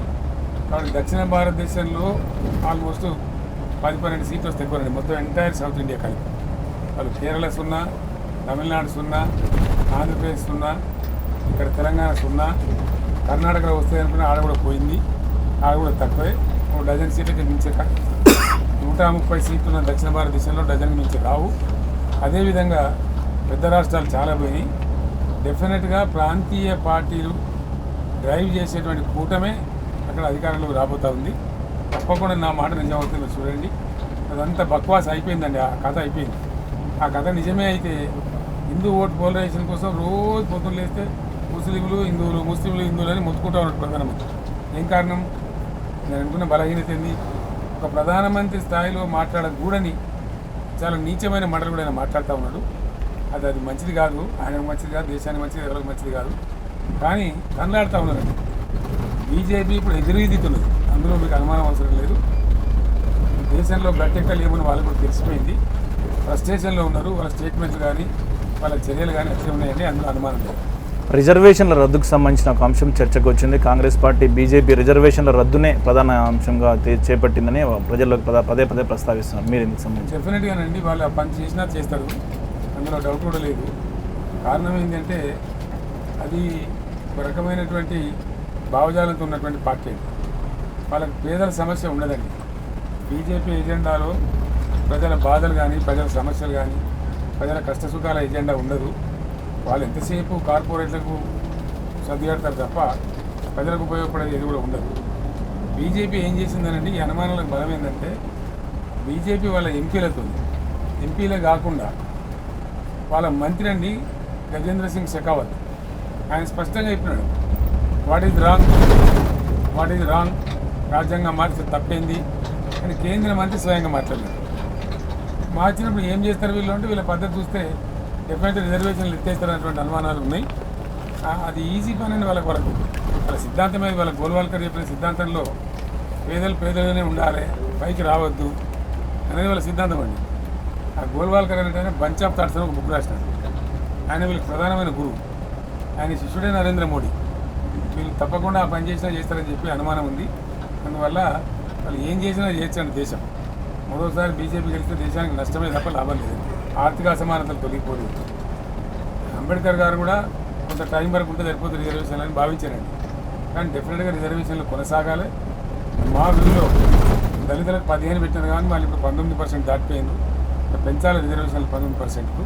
కాబట్టి దక్షిణ భారతదేశంలో ఆల్మోస్ట్ 10-12 సీట్లు వస్తే ఎక్కువనండి. మొత్తం ఎంటైర్ సౌత్ ఇండియా కలిపి వాళ్ళు కేరళ 0, తమిళనాడు 0, ఆంధ్రప్రదేశ్ 0, ఇక్కడ తెలంగాణ 0, కర్ణాటకలో వస్తే అనుకున్న ఆడ కూడా పోయింది. ఆడ కూడా తక్కువే. 1 డజన్ సీట్లకి మించి 130 సీట్లు ఉన్న దక్షిణ భారతదేశంలో డజన్కి మించి రావు. అదేవిధంగా పెద్ద రాష్ట్రాలు చాలా పోయినాయి. డెఫినెట్గా ప్రాంతీయ పార్టీలు డ్రైవ్ చేసేటువంటి కూటమే అక్కడ అధికారంలోకి రాబోతూ ఉంది. తప్పకుండా నా మాట నిజమవుతుంది. చూడండి, అదంతా బక్వాస్ అయిపోయిందండి. ఆ కథ అయిపోయింది. ఆ కథ నిజమే అయితే హిందూ ఓటు పోలరైజేషన్ కోసం రోజు పొద్దులు లేస్తే ముస్లింలు హిందువులు, ముస్లింలు హిందువులు అని మొత్తుకుంటూ ఉన్నారు ప్రధానమంత్రి. ఏం కారణం? నేను అనుకున్న బలహీనత ఏంది? ఒక ప్రధానమంత్రి స్థాయిలో మాట్లాడకూడని చాలా నీచమైన మాటలు కూడా ఆయన మాట్లాడుతూ ఉన్నాడు. అది మంచిది కాదు, ఆయనకు మంచిది కాదు, దేశానికి మంచిది, ఎవరికి మంచిది కాదు. కానీ కనలాడుతూ ఉన్నారండి. బీజేపీ ఇప్పుడు ఎదురీదితున్నది, అందులో మీకు అనుమానం అవసరం లేదు. దేశంలో గట్టెక్కలు ఏమని వాళ్ళకు కూడా తెలిసిపోయింది. ఫ్రస్ట్రేషన్లో ఉన్నారు. వాళ్ళ స్టేట్మెంట్లు కానీ వాళ్ళ చర్యలు కానీ అట్లే ఉన్నాయండి, అందులో అనుమానం లేదు. రిజర్వేషన్ల రద్దుకు సంబంధించిన ఒక అంశం చర్చకు వచ్చింది. కాంగ్రెస్ పార్టీ బీజేపీ రిజర్వేషన్ల రద్దునే ప్రధాన అంశంగా చేపట్టిందని ప్రజలకు పదే పదే ప్రస్తావిస్తున్నారు. మీరు ఇందుకు సంబంధించి? డెఫినెట్గానండి, వాళ్ళు ఆ పని చేసినా చేస్తారు, అందులో డౌట్ కూడా లేదు. కారణం ఏంటంటే అది ఒక రకమైనటువంటి భావజాలంతో ఉన్నటువంటి పార్టీ. వాళ్ళకి పేదల సమస్య ఉండదండి. బీజేపీ ఎజెండాలో ప్రజల బాధలు కానీ, ప్రజల సమస్యలు కానీ, ప్రజల కష్టసుఖాల ఎజెండా ఉండదు. వాళ్ళు ఎంతసేపు కార్పొరేట్లకు సర్దిగడతారు తప్ప ప్రజలకు ఉపయోగపడేది ఏది కూడా ఉండదు. బీజేపీ ఏం చేసిందనండి, ఈ అనుమానాలకు బలం ఏంటంటే బీజేపీ వాళ్ళ ఎంపీలే కాకుండా వాళ్ళ మంత్రి అండి గజేంద్ర సింగ్ షెకావత్, ఆయన స్పష్టంగా చెప్పినాడు వాట్ ఈజ్ రాంగ్, రాజ్యాంగం మార్చి తప్పేంది అని కేంద్ర మంత్రి స్వయంగా మాట్లాడారు. మార్చినప్పుడు ఏం చేస్తారు వీళ్ళు అంటే, వీళ్ళ పద్ధతి చూస్తే డెఫినెట్ రిజర్వేషన్లు ఎత్తేస్తారనేటువంటి అనుమానాలు ఉన్నాయి. అది ఈజీ పని అని వాళ్ళకి వాళ్ళ సిద్ధాంతం మీద, వాళ్ళ గోల్వాల్కర్ చెప్పిన సిద్ధాంతంలో పేదలుగానే ఉండాలి, పైకి రావద్దు అనేది వాళ్ళ సిద్ధాంతం అండి. ఆ గోల్వాల్కర్ అంటే బంచ్ ఆఫ్ థాట్స్ అని ఒక బుక్ రాసినాడు. ఆయన వీళ్ళకి ప్రధానమైన గురువు, ఆయన శిష్యుడే నరేంద్ర మోడీ. వీళ్ళు తప్పకుండా ఆ పని చేస్తారని చెప్పి అనుమానం ఉంది. అందువల్ల వాళ్ళు ఏం చేసినా చేయొచ్చండి. దేశం మూడోసారి బీజేపీ గెలిస్తే దేశానికి నష్టమే తప్ప లాభం లేదు. ఆర్థిక అసమానతలు తొలగిపోలేదు. అంబేద్కర్ గారు కూడా కొంత టైం వరకు ఉంటే సరిపోతుంది రిజర్వేషన్లు అని భావించారండి. కానీ డెఫినెట్గా రిజర్వేషన్లు కొనసాగాలి. మా వ్యూలో దళితులకు 15 పెట్టినారు కానీ వాళ్ళు ఇప్పుడు 19% దాటిపోయింది. పెంచాలి రిజర్వేషన్లు 19%కు.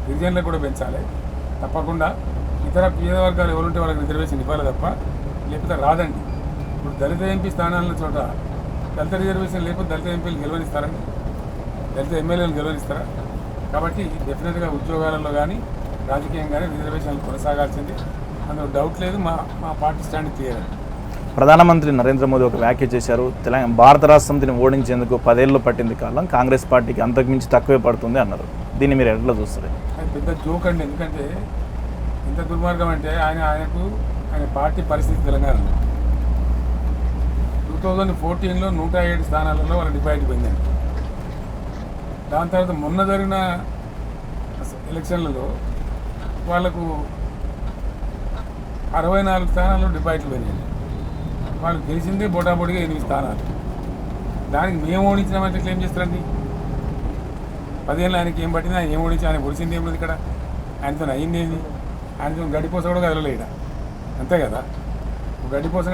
గిరిజనులకు కూడా పెంచాలి తప్పకుండా. ఇతర పేద వర్గాలు ఎవరుంటే వాళ్ళకి రిజర్వేషన్ ఇవ్వాలి తప్ప లేకపోతే రాదండి. ఇప్పుడు దళిత ఎంపీ స్థానాల చోట దళిత రిజర్వేషన్ లేకపోతే దళిత ఎంపీలు గెలవనిస్తారండి, దళిత ఎమ్మెల్యేలు గెలవనిస్తారా? కాబట్టి డెఫినెట్గా ఉద్యోగాలలో కానీ రాజకీయం కానీ రిజర్వేషన్లు కొనసాగాల్సింది, అందులో డౌట్ లేదు. మా పార్టీ స్టాండ్ క్లియర్ అండి. ప్రధానమంత్రి నరేంద్ర మోదీ ఒక వ్యాఖ్య చేశారు, తెలంగాణ భారత రాష్ట్రంతిని ఓడించేందుకు 10 ఏళ్ళు పట్టింది కాలం, కాంగ్రెస్ పార్టీకి అంతకుమించి తక్కువే పడుతుంది అన్నారు. దీన్ని మీరు ఎట్లా చూస్తారు? అది పెద్ద జోక్ అండి. ఎందుకంటే ఇంత దుర్మార్గం అంటే ఆయన పార్టీ పరిస్థితి తెలంగాణలో 2014లో 107 స్థానాలలో వాళ్ళ డిపాజిట్ పోయిందండి. దాని తర్వాత మొన్న జరిగిన ఎలక్షన్లలో వాళ్ళకు 64 స్థానాల్లో డిపాజిట్లు పోయినాయండి. వాళ్ళు గెలిచిందే బోటాబోటిగా 8 స్థానాలు. దానికి మేము ఓడించినామంటే క్లెయిమ్ చేస్తారండి. 10 ఏళ్ళు ఆయనకి ఏం పట్టింది, ఆయన ఏం ఓడించి ఆయన పొడిచింది ఏం లేదు ఇక్కడ. ఆయనతో అయ్యిందేంది? ఆయనతో గడిపోస కూడా కదలలేడ, అంతే కదా. గడిపోస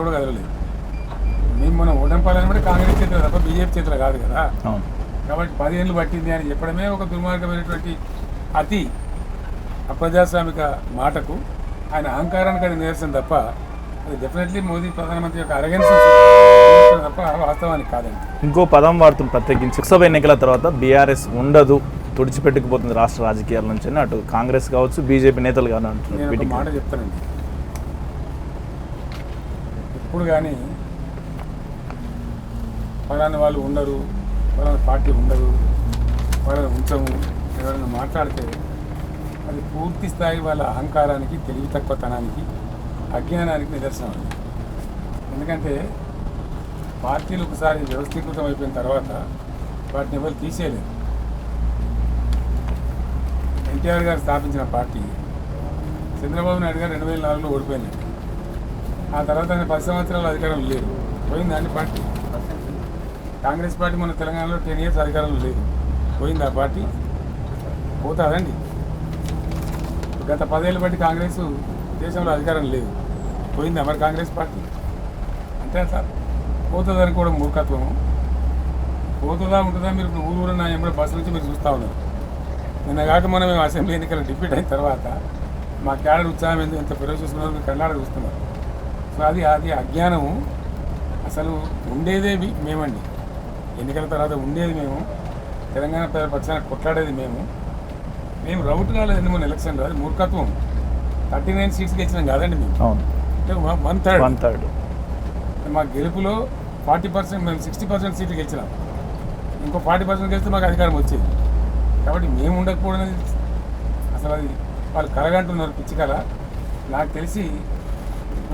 కూడా కదలలేదు. మేము మనం ఓటంపాలని బట్టి కాంగ్రెస్ చేతులు తప్ప బీజేపీ చేతులు కాదు కదా. కాబట్టి 10 ఏళ్ళు పట్టింది అని చెప్పడమే ఒక దుర్మార్గమైనటువంటి అతి అప్రజాస్వామిక మాటకు, ఆయన అహంకారానికి అది నిరసన తప్ప అది డెఫినెట్లీ మోదీ ప్రధానమంత్రి యొక్క అరగెన్స్ తప్ప వాస్తవానికి కాదండి. ఇంకో పదం వాడుతున్న ప్రత్యేకించి లోక్సభ ఎన్నికల తర్వాత బీఆర్ఎస్ ఉండదు, తుడిచిపెట్టుకుపోతుంది రాష్ట్ర రాజకీయాల నుంచి అని అటు కాంగ్రెస్ కావచ్చు బీజేపీ నేతలు కానీ అంటున్నారు. నేను ఒక మాట చెప్తానండి, ఇప్పుడు కానీ ఫలానా వాళ్ళు ఉండరు, ఫలానా పార్టీ ఉండదు, వాళ్ళని ఉంచము ఎవరైనా మాట్లాడితే అది పూర్తి స్థాయి వాళ్ళ అహంకారానికి, తెలివి తక్కువతనానికి, అజ్ఞానానికి నిదర్శనం అండి. ఎందుకంటే పార్టీలు ఒకసారి వ్యవస్థీకృతం అయిపోయిన తర్వాత వాటిని ఎవరు తీసేయలేదు. ఎన్టీఆర్ గారు స్థాపించిన పార్టీ చంద్రబాబు నాయుడు గారు 2004లో ఓడిపోయింది. ఆ తర్వాత 10 సంవత్సరాలు అధికారం లేదు, పోయింది అన్ని పార్టీ. కాంగ్రెస్ పార్టీ మన తెలంగాణలో 10 years అధికారంలో లేదు, పోయింది ఆ పార్టీ, పోతుందండి. గత 10 ఏళ్ళు బట్టి కాంగ్రెస్ దేశంలో అధికారం లేదు, పోయింది మరి కాంగ్రెస్ పార్టీ. అంటే అట్లా పోతుందని కూడా మూర్ఖత్వము. పోతుందా ఉంటుందా మీరు ఊరు నా ఎంబడి బస్సు నుంచి మీరు చూస్తూ ఉన్నారు. నిన్న కాక మనం మేము అసెంబ్లీ ఎన్నికలు డిఫీట్ అయిన తర్వాత మా క్యాడర్ ఉత్సాహం ఎంత ఫెరోషియస్ ఉన్నారు మీరు కళ్ళాడ చూస్తున్నారు. సో అది అజ్ఞానము. అసలు ఉండేదే మేమండి, ఎన్నికల తర్వాత ఉండేది మేము, తెలంగాణ ప్రజల పక్షాన కొట్లాడేది మేము రౌట్ కాలేదు మన ఎలక్షన్లో. అది మూర్ఖత్వం. 39 seats గెలిచినాం కాదండి మేము, అంటే 1/3. మా గెలుపులో 40%, మేము 60% సీట్లు గెలిచినాం. ఇంకో 40% గెలిస్తే మాకు అధికారం వచ్చేది. కాబట్టి మేము ఉండకపోవడం అనేది అసలు అది వాళ్ళు కలగంటున్నారు, పిచ్చి కల. నాకు తెలిసి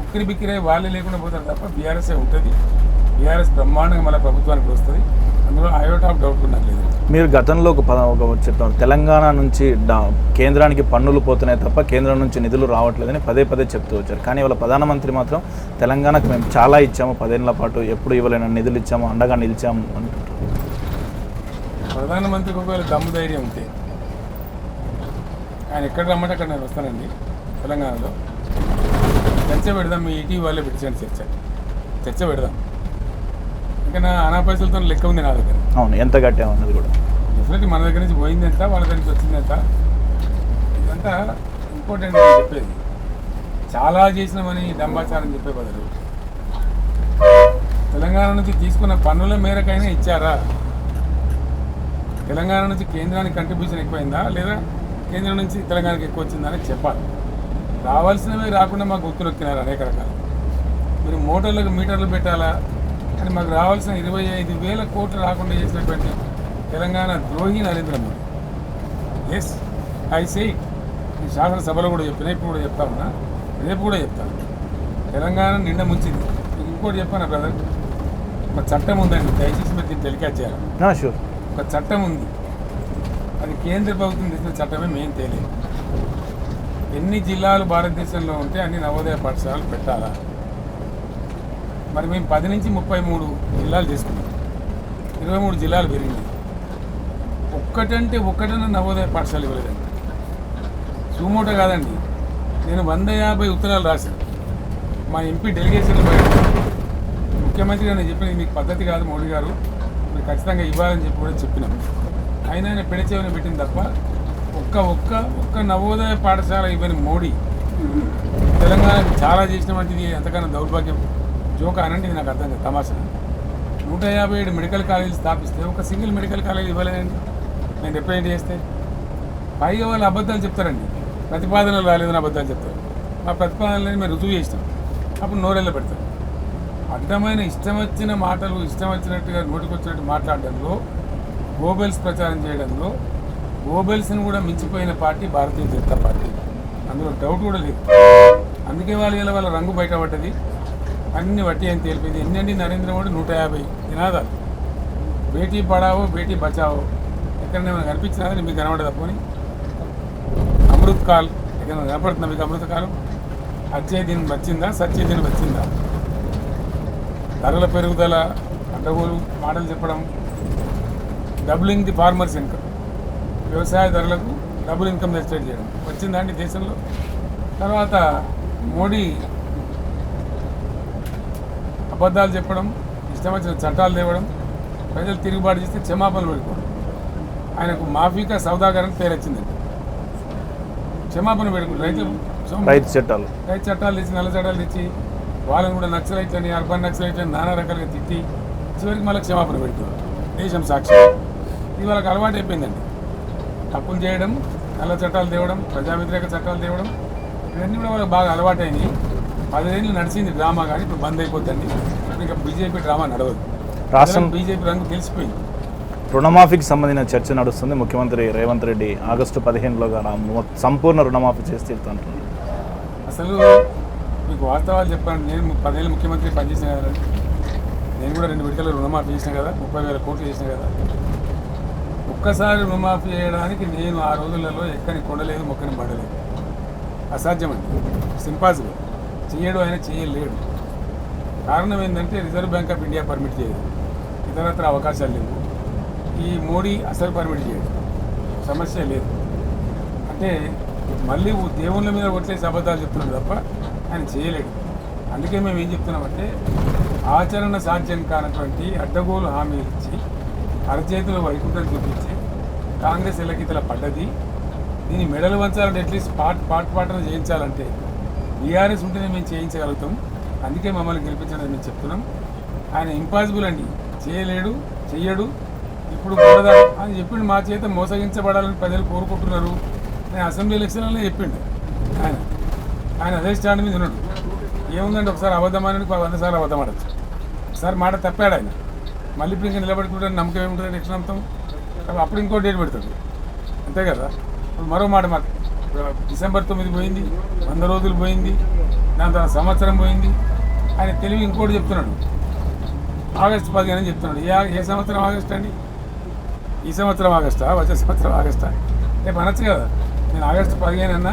ఉక్కిరి బిక్కిరే వాళ్ళే లేకుండా పోతారు తప్ప బీఆర్ఎస్ఏ ఉంటుంది. బీఆర్ఎస్ బ్రహ్మాండంగా మన ప్రభుత్వానికి వస్తుంది, అందులో ఐఓట్ ఆఫ్ డౌట్ కూడా లేదు. మీరు గతంలో ఒక చెప్తారు, తెలంగాణ నుంచి కేంద్రానికి పన్నులు పోతున్నాయి తప్ప కేంద్రం నుంచి నిధులు రావట్లేదని పదే చెప్తూ వచ్చారు. కానీ వాళ్ళ ప్రధానమంత్రి మాత్రం తెలంగాణకు మేము చాలా ఇచ్చాము, 10 ఏళ్ల పాటు ఎప్పుడు ఇవ్వలేని నిధులు ఇచ్చాము, అండగా నిలిచాము అంటుంటారు. ప్రధానమంత్రికి ఒకవేళ దమ్ము ధైర్యం ఉంటే ఆయన ఎక్కడ రమ్మంటే అక్కడ నేను వస్తానండి. తెలంగాణలో చర్చ పెడదాం, మీ ఈటీవీ వాళ్ళే పెట్టించండి, చర్చ పెడదాం. ఇంకా నా అనా పైసలతో లెక్క ఉంది నా దగ్గర. అవును, ఎంత కట్టాము అన్నది కూడా డెఫినెట్లీ మన దగ్గర నుంచి పోయింది ఎంత, వాళ్ళ దగ్గర నుంచి వచ్చింది ఎంత, ఇదంతా ఇంపార్టెంట్ అని చెప్పేది. చాలా చేసినామని డంబాచారం చెప్పే బదులు తెలంగాణ నుంచి తీసుకున్న పన్నుల మేరకైనా ఇచ్చారా, తెలంగాణ నుంచి కేంద్రానికి కంట్రిబ్యూషన్ ఎక్కువైందా లేదా కేంద్రం నుంచి తెలంగాణకి ఎక్కువ వచ్చిందా అని చెప్పాలి. రావాల్సినవి రాకుండా మాకు గుర్తు నొక్కినారు అనేక రకాలు. మీరు మీటర్లు పెట్టాలా అని మాకు రావాల్సిన 25,000 కోట్లు రాకుండా చేసినటువంటి తెలంగాణ ద్రోహి Narendra Modi. Yes, I say it. ఈ శాసనసభలో కూడా చెప్పిన, ఇప్పుడు కూడా చెప్తా ఉన్నా, రేపు కూడా చెప్తాను. తెలంగాణ నిండా ముంచింది. ఇంకోటి చెప్పాను బ్రదర్, ఒక చట్టం ఉందండి, దయచేసి మీరు దీన్ని టెలికాస్ట్ చేయాలి. షూర్. ఒక చట్టం ఉంది, అది కేంద్ర ప్రభుత్వం తెచ్చిన చట్టమే మేము తేలేదు. ఎన్ని జిల్లాలు భారతదేశంలో ఉంటే అన్ని నవోదయ పాఠశాలలు పెట్టాలా. మరి మేము 10 నుంచి 33 జిల్లాలు చేసుకున్నాం, 23 జిల్లాలు పెరిగింది. ఒక్కటన్నా నవోదయ పాఠశాల ఇవ్వలేదండి. సుమోటో కాదండి, నేను 150 ఉత్తరాలు రాశాను. మా ఎంపీ డెలిగేషన్ ముఖ్యమంత్రి నేను చెప్పిన మీకు పద్ధతి కాదు మోడీ గారు, మీరు ఖచ్చితంగా ఇవ్వాలని చెప్పి కూడా చెప్పినాం. అయినా ఆయన పెడచేవని పెట్టింది తప్ప ఒక్క నవోదయ పాఠశాల ఇవ్వని మోడీ తెలంగాణకు చాలా చేసినటువంటిది ఎంతకన్నా దౌర్భాగ్యం. జోక అనండి నాకు అర్థం కాదు, తమాషా. 157 మెడికల్ కాలేజీలు స్థాపిస్తే ఒక సింగిల్ మెడికల్ కాలేజీ ఇవ్వలేదండి నేను రిప్రజెంట్ చేస్తే. పైగా వాళ్ళు అబద్ధాలు చెప్తారండి, ప్రతిపాదనలు రాలేదని అబద్ధాలు చెప్తారు. మా ప్రతిపాదనలని మేము రుజువు చేసినాం, అప్పుడు నోరెళ్ళ పెడతారు. అడ్డమైన ఇష్టం వచ్చిన మాటలు ఇష్టం వచ్చినట్టుగా నోటికొచ్చినట్టు మాట్లాడడంలో, గోబెల్స్ ప్రచారం చేయడంలో గోబెల్స్ని కూడా మించిపోయిన పార్టీ భారతీయ జనతా పార్టీ, అందులో డౌట్ కూడా లేదు. అందుకే వాళ్ళ రంగు బయటపడ్డది, అన్ని వట్టి అని తెలిపింది. ఎన్నండి నరేంద్ర మోడీ 150 నినాదాలు, బేటీ పడావో బేటీ బచావో ఎక్కడైనా మనకు కనిపించినా కానీ మీకు కనబడదా? పోనీ అమృత్ కాల్ ఎక్కడైనా కనపడుతుందా మీకు? అమృత కాలం అచ్చే దినం వచ్చిందా? సచ్చే దినం వచ్చిందా? ధరల పెరుగుదల, అడ్డగోలు మాటలు చెప్పడం, డబులింగ్ ది ఫార్మర్స్ ఇన్కమ్, వ్యవసాయ ధరలకు డబుల్ ఇన్కమ్ జనరేట్ చేయడం వచ్చిందండి దేశంలో. తర్వాత మోడీ అబద్ధాలు చెప్పడం, ఇష్టం వచ్చిన చట్టాలు తేవడం, ప్రజలు తిరుగుబాటు చేస్తే క్షమాపణలు పెట్టుకోవడం. ఆయనకు మాఫీకా సౌదాగరణ పేరు వచ్చిందండి. క్షమాపణ పెట్టుకుంటారు రైతు చట్టాలు తెచ్చి, నల్ల చట్టాలు తెచ్చి వాళ్ళని కూడా నక్సలైట్లని, అర్బన్ నక్సలైట్లని నానా రకాలుగా తిట్టి చివరికి మళ్ళీ క్షమాపణ పెడుతున్నారు దేశం సాక్షి. ఇది వాళ్ళకి అలవాటు అయిపోయిందండి. తప్పులు చేయడం, నల్ల చట్టాలు తేవడం, ప్రజా వ్యతిరేక చట్టాలు తేవడం, ఇవన్నీ కూడా వాళ్ళకి బాగా అలవాటైంది. 10 ఏళ్ళు నడిచింది డ్రామా, కానీ ఇప్పుడు బంద్ అయిపోతుంది. ఇంకా బీజేపీ డ్రామా నడవదు. రాష్ట్రం బీజేపీ రంగు తెలిసిపోయింది. రుణమాఫీకి సంబంధించిన చర్చ నడుస్తుంది. ముఖ్యమంత్రి రేవంత్ రెడ్డి ఆగస్టు 15లో సంపూర్ణ రుణమాఫీ చేసి తీరుతుంటారు. అసలు మీకు వాస్తవాలు చెప్పాను. నేను 10 ఏళ్ళు ముఖ్యమంత్రి పనిచేసిన కదా, నేను కూడా 2 విడతలు రుణమాఫీ చేసిన కదా, 30,000 కోట్లు చేసిన కదా. ఒక్కసారి రుణమాఫీ చేయడానికి నేను ఆ రోజులలో ఎక్కని కొనలేదు, మొక్కని పడలేదు. అసాధ్యమండి, సింపాసిబుల్. చేయడు, ఆయన చేయలేడు. కారణం ఏంటంటే reserve bank of India permit చేయదు, ఇతరత్ర అవకాశాలు లేవు. ఈ మోడీ అసలు పర్మిట్ చేయడు, సమస్య లేదు. అంటే మళ్ళీ దేవుళ్ళ మీద ఒట్లేసి అబద్ధాలు చెప్తున్నాడు తప్ప ఆయన చేయలేడు. అందుకే మేము ఏం చెప్తున్నామంటే ఆచరణ సాధ్యం కానటువంటి అడ్డగోలు హామీలు ఇచ్చి అరచేతులు వైకుంఠం చూపించి కాంగ్రెస్ ఎల్లకితల పడ్డది. దీన్ని మెడలు వంచాలంటే అట్లీస్ట్ పాటన చేయించాలంటే బీఆర్ఎస్ ఉంటేనే మేము చేయించగలుగుతాం. అందుకే మమ్మల్ని గెలిపించడం మేము చెప్తున్నాం. ఆయన ఇంపాసిబుల్ అండి, చేయలేడు, చెయ్యడు. ఇప్పుడు కూడా అని చెప్పిండు, మా చేత మోసగించబడాలని ప్రజలు కోరుకుంటున్నారు. నేను అసెంబ్లీ ఎలక్షన్లలో చెప్పిండు ఆయన అదే స్టాండ్ మీద ఉన్నాడు. ఏముందంటే ఒకసారి అబద్ధమానని 100 సార్లు అబద్ధం ఆడచ్చు. ఒకసారి మాట తప్పాడు ఆయన, మళ్ళీ ఇప్పుడు ఇంకా నిలబడుకుంటే నమ్మకం ఏముంటుంది? నెక్స్ట్ నమ్మకం అప్పుడు ఇంకో డేట్ పెడతాడు, అంతే కదా. ఇప్పుడు మరో మాట మాకు డిసెంబర్ 9 పోయింది, 100 రోజులు పోయింది, దాని తర్వాత సంవత్సరం పోయింది. ఆయన తెలివి ఇంకోటి చెప్తున్నాడు, ఆగస్టు 15 అని చెప్తున్నాడు. ఏ సంవత్సరం ఆగస్టు అండి? ఈ సంవత్సరం ఆగస్టా, వచ్చే సంవత్సరం ఆగస్టా? రేపు అనొచ్చు కదా, నేను ఆగస్టు 15 అన్నా,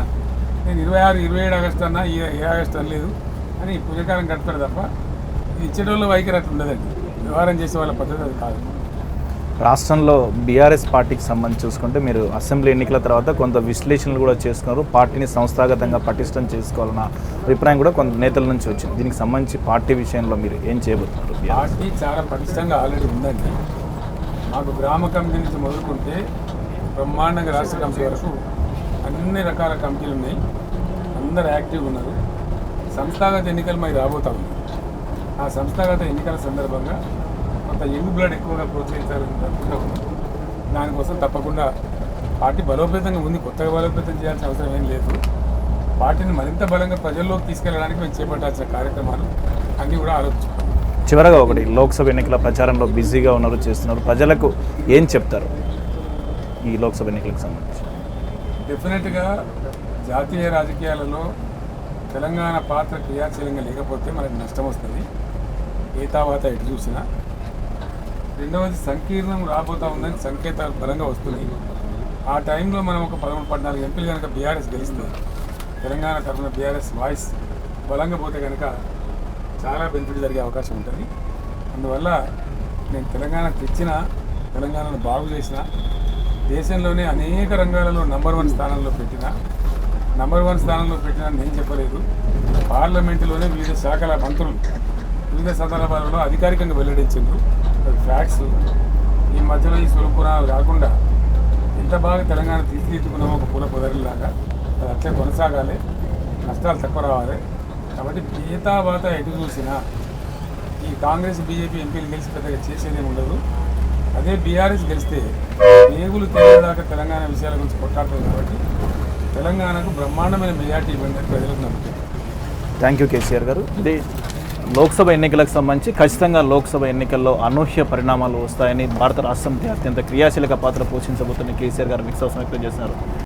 నేను 26, 27 ఆగస్టు అన్నా, ఏ ఆగస్టు అనలేదు అని పుణ్యకాలం గడతాడు తప్ప ఇది ఇచ్చేటోళ్ళు వైఖరి అట్లా ఉండదండి. వ్యవహారం చేసే వాళ్ళ పద్ధతి అది కాదు. రాష్ట్రంలో బీఆర్ఎస్ పార్టీకి సంబంధించి చూసుకుంటే మీరు అసెంబ్లీ ఎన్నికల తర్వాత కొంత విశ్లేషణలు కూడా చేసుకున్నారు. పార్టీని సంస్థాగతంగా పటిష్టం చేసుకోవాలన్న అభిప్రాయం కూడా కొంత నేతల నుంచి వచ్చింది. దీనికి సంబంధించి పార్టీ విషయంలో మీరు ఏం చేయబోతున్నారు? పార్టీ చాలా పటిష్టంగా ఆల్రెడీ ఉందండి. మాకు గ్రామ కమిటీ నుంచి మొదలుకుంటే బ్రహ్మాండంగా రాష్ట్ర కమిటీ వరకు అన్ని రకాల కమిటీలు ఉన్నాయి, అందరు యాక్టివ్గా ఉన్నారు. సంస్థాగత ఎన్నికలు మాకు రాబోతా ఉన్నాయి. ఆ సంస్థాగత ఎన్నికల సందర్భంగా కొంత యంగ్ బ్లడ్ ఎక్కువగా ప్రోత్సహించాలని అనుకుంటున్నాం. దానికోసం తప్పకుండా పార్టీ బలోపేతంగా ఉంది, కొత్తగా బలోపేతం చేయాల్సిన అవసరం ఏం లేదు. పార్టీని మరింత బలంగా ప్రజల్లోకి తీసుకెళ్ళడానికి మేము చేపట్టాల్సిన కార్యక్రమాలు అన్నీ కూడా ఆలోచించుకుంటాం. చివరగా ఒకటి, లోక్సభ ఎన్నికల ప్రచారంలో బిజీగా ఉన్నారు, చేస్తున్నారు, ప్రజలకు ఏం చెప్తారు ఈ లోక్సభ ఎన్నికలకు సంబంధించి? డెఫినెట్గా జాతీయ రాజకీయాలలో తెలంగాణ పాత్ర క్రియాశీలంగా లేకపోతే మనకు నష్టం వస్తుంది, ఏ తావాత ఎటు చూసినా. రెండవది, సంకీర్ణం రాబోతూ ఉందని సంకేతాలు బలంగా వస్తున్నాయి. ఆ టైంలో మనం ఒక 13-14 ఎంపీలు కనుక బీఆర్ఎస్ గెలిస్తే, తెలంగాణ తరఫున బీఆర్ఎస్ వాయిస్ బలంగా పోతే కనుక చాలా బెనిఫిట్ జరిగే అవకాశం ఉంటుంది. అందువల్ల నేను తెలంగాణ తెచ్చిన, తెలంగాణను బాగు చేసిన, దేశంలోనే అనేక రంగాలలో నంబర్ 1 స్థానంలో పెట్టిన నంబర్ 1 స్థానంలో పెట్టినా నేను చెప్పలేదు. పార్లమెంటులోనే వివిధ శాఖల మంత్రులు వివిధ సందర్భాలలో అధికారికంగా వెల్లడించారు. అది ఫ్యాక్ట్స్. ఈ మధ్యలో ఈ స్వరూపురాలు కాకుండా ఎంత బాగా తెలంగాణ తీర్చిదిద్దుకున్నామో ఒక పూల పొదరిలాగా అది అట్లే కొనసాగాలి, నష్టాలు తక్కువ రావాలి. కాబట్టి ఏతావాత ఎటు చూసినా ఈ కాంగ్రెస్ బీజేపీ ఎంపీలు గెలిచి పెద్దగా చేసేదేమి ఉండదు. అదే బీఆర్ఎస్ గెలిస్తే ఏగులు తెలియదాకా తెలంగాణ విషయాల గురించి కొట్టాడుతుంది. కాబట్టి తెలంగాణకు బ్రహ్మాండమైన మెజార్టీ ఇవ్వండి ప్రజలకు నమ్ముతారు. థ్యాంక్ యూ కేసీఆర్ గారు. ఇది లోక్సభ ఎన్నికలకు సంబంధించి ఖచ్చితంగా లోక్సభ ఎన్నికల్లో అనూహ్య పరిణామాలు వస్తాయని భారత రాష్ట్ర సమితి అత్యంత క్రియాశీలక పాత్ర పోషించబోతున్న కేసీఆర్ గారు విశ్వాసం వ్యక్తం చేస్తున్నారు.